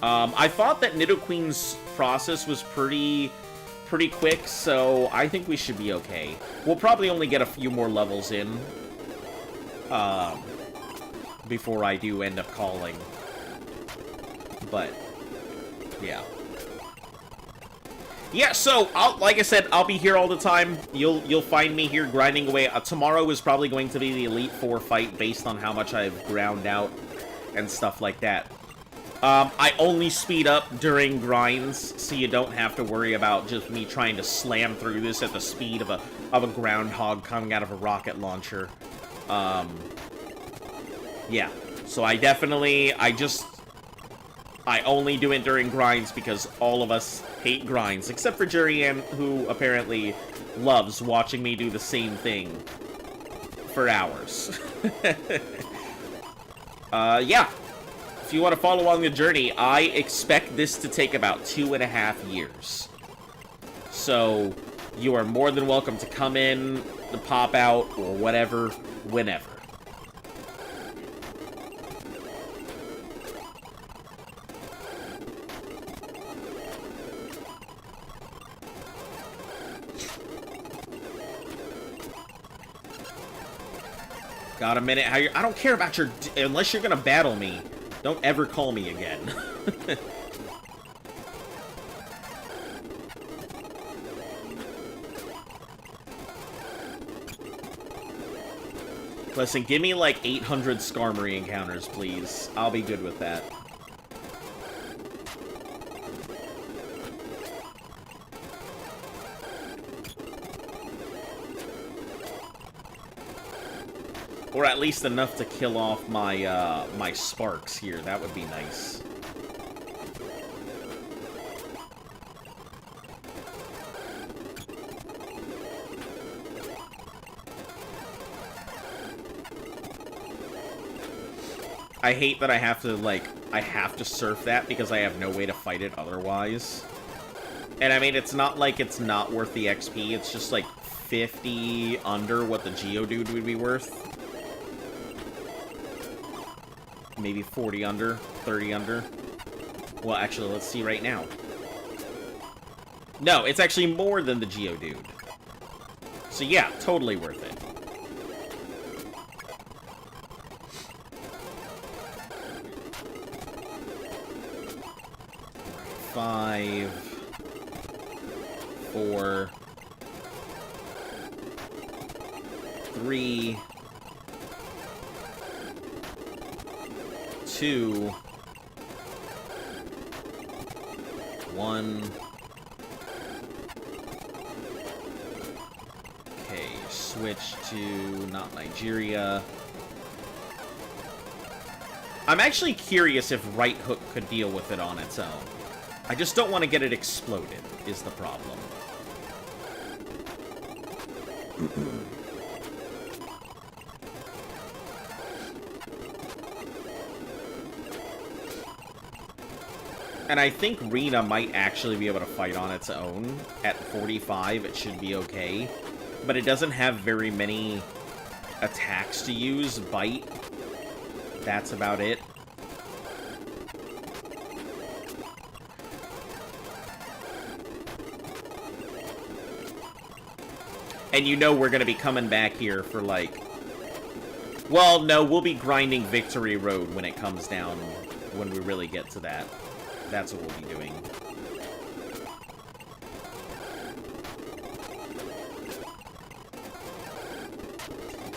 I thought that Nidoqueen's process was pretty quick, so I think we should be okay. We'll probably only get a few more levels in. Before I do end up calling. But, yeah. Yeah, so, like I said, I'll be here all the time. You'll find me here grinding away. Tomorrow is probably going to be the Elite Four fight based on how much I've ground out and stuff like that. I only speed up during grinds, so you don't have to worry about just me trying to slam through this at the speed of a groundhog coming out of a rocket launcher. Yeah, so I only do it during grinds because all of us hate grinds, except for Jurian, who apparently loves watching me do the same thing for hours. Yeah, if you want to follow along the journey, I expect this to take about 2.5 years. So, you are more than welcome to come in, to pop out, or whatever, whenever. Got a minute? I don't care about your... Unless you're gonna battle me, don't ever call me again. Listen, give me like 800 Skarmory encounters, please. I'll be good with that. Or at least enough to kill off my, my Sparks here. That would be nice. I hate that I have to, like, I have to surf that because I have no way to fight it otherwise. And I mean, it's not like it's not worth the XP, it's just like 50 under what the Geodude would be worth. Maybe 40 under, 30 under. Well, actually, let's see right now. No, it's actually more than the Geodude. So yeah, totally worth it. Five, 4, 3, 2, 1, switch to not Nigeria. I'm actually curious if right hook could deal with it on its own. I just don't want to get it exploded, is the problem. And I think Rena might actually be able to fight on its own. At 45, it should be okay. But it doesn't have very many attacks to use. Bite. That's about it. And you know we're going to be coming back here for, like... Well, no, we'll be grinding Victory Road when it comes down, when we really get to that. That's what we'll be doing.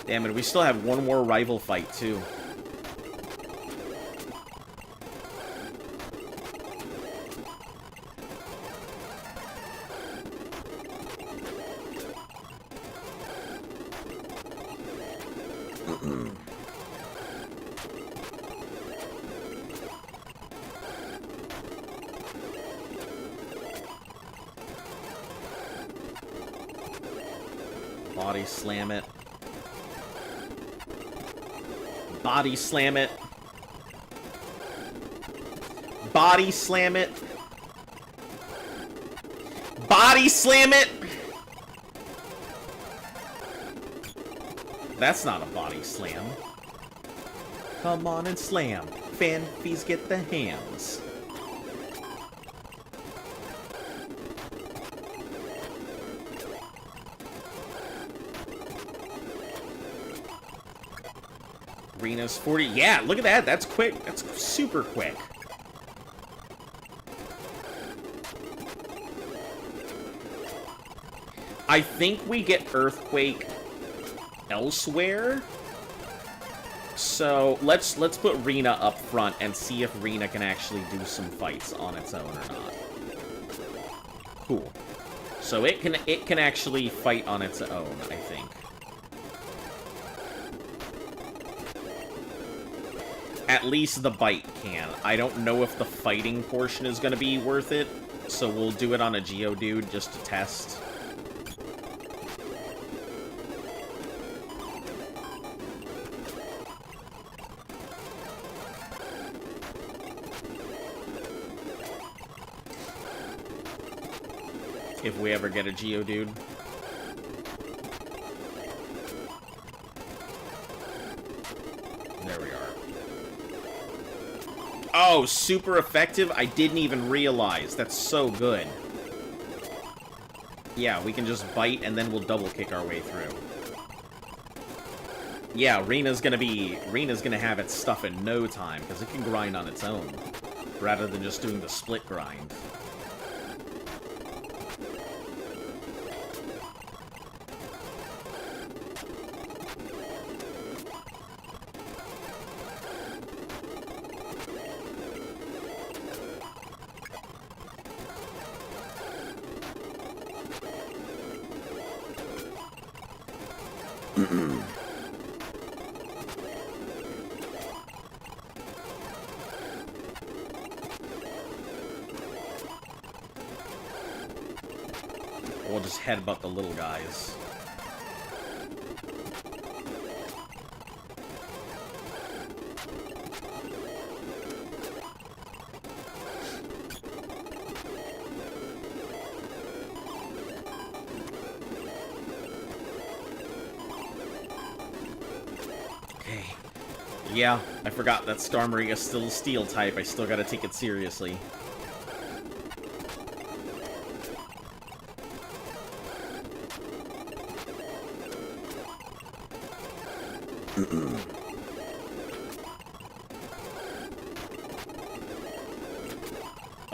Damn it, we still have one more rival fight, too. Body slam it. Body slam it. Body slam it. Body slam it! That's not a body slam. Come on and slam. Fan fees get the hams. Rena's 40. Yeah, look at that. That's quick. That's super quick. I think we get Earthquake elsewhere. So let's put Rena up front and see if Rena can actually do some fights on its own or not. Cool. So it can actually fight on its own, I think. At least the bite can. I don't know if the fighting portion is going to be worth it, so we'll do it on a Geodude just to test. If we ever get a Geodude. There we are. Oh, super effective? I didn't even realize. That's so good. Yeah, we can just bite and then we'll double kick our way through. Yeah, Rena's gonna have its stuff in no time, because it can grind on its own, rather than just doing the split grind. We'll just headbutt the little guys. Okay. Yeah, I forgot that Skarmoriga's still Steel type. I still gotta take it seriously.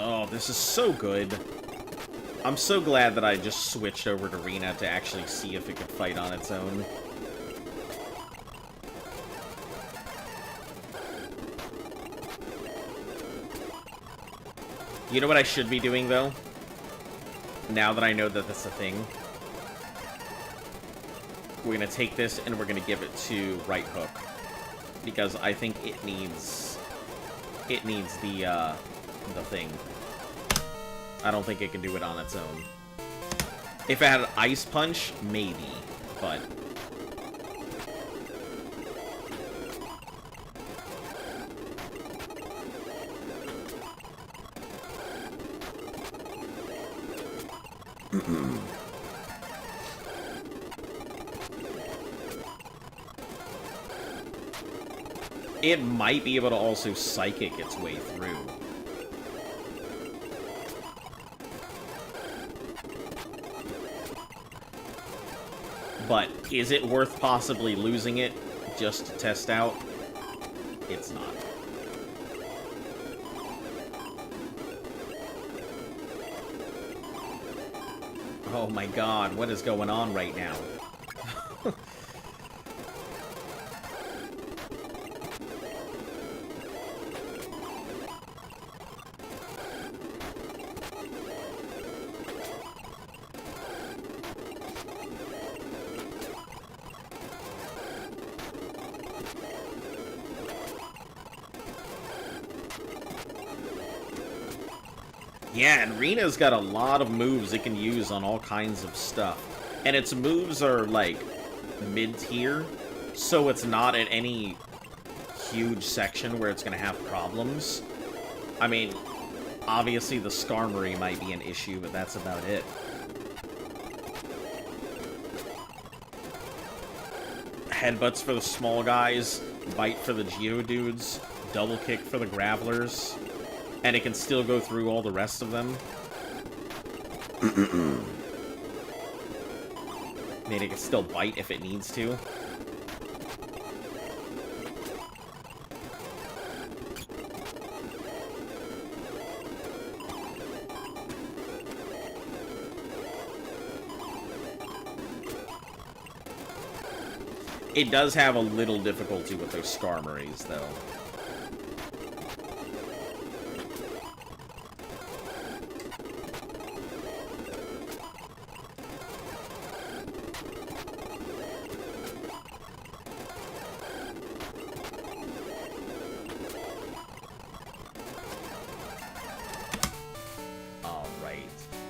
Oh, this is so good. I'm so glad that I just switched over to Rena to actually see if it could fight on its own. You know what I should be doing, though? Now that I know that that's a thing. We're going to take this and we're going to give it to right hook. Because I think it needs the thing. I don't think it can do it on its own. If it had Ice Punch, maybe, but... It might be able to also Psychic its way through. But is it worth possibly losing it just to test out? It's not. Oh my god, what is going on right now? Yeah, and Rina's got a lot of moves it can use on all kinds of stuff. And its moves are, like, mid-tier, so it's not at any huge section where it's going to have problems. I mean, obviously the Skarmory might be an issue, but that's about it. Headbutts for the small guys, Bite for the Geodudes, Double Kick for the Gravelers. And it can still go through all the rest of them. I mean, it can still bite if it needs to. It does have a little difficulty with those Skarmories, though.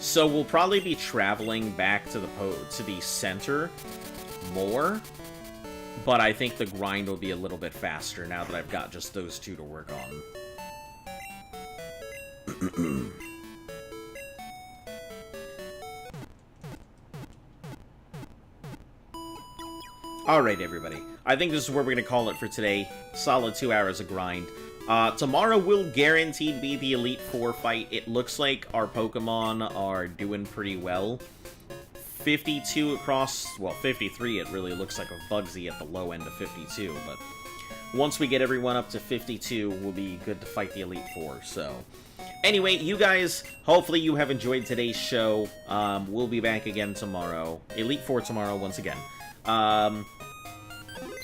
So we'll probably be traveling back to the center more, but I think the grind will be a little bit faster now that I've got just those two to work on. Alright, everybody. I think this is where we're going to call it for today. Solid 2 hours of grind. Tomorrow will guaranteed be the Elite Four fight. It looks like our Pokemon are doing pretty well. 52 across, well, 53 it really looks like a Bugsy at the low end of 52, but once we get everyone up to 52, we'll be good to fight the Elite Four, so... Anyway, you guys, hopefully you have enjoyed today's show. We'll be back again tomorrow. Elite Four tomorrow, once again.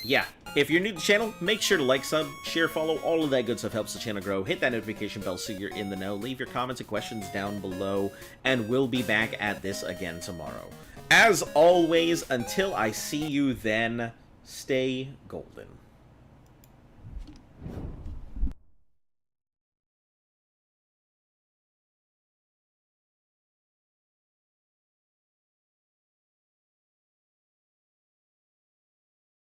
Yeah. If you're new to the channel, make sure to like, sub, share, follow, all of that good stuff helps the channel grow. Hit that notification bell so you're in the know. Leave your comments and questions down below, and we'll be back at this again tomorrow. As always, until I see you then, stay golden.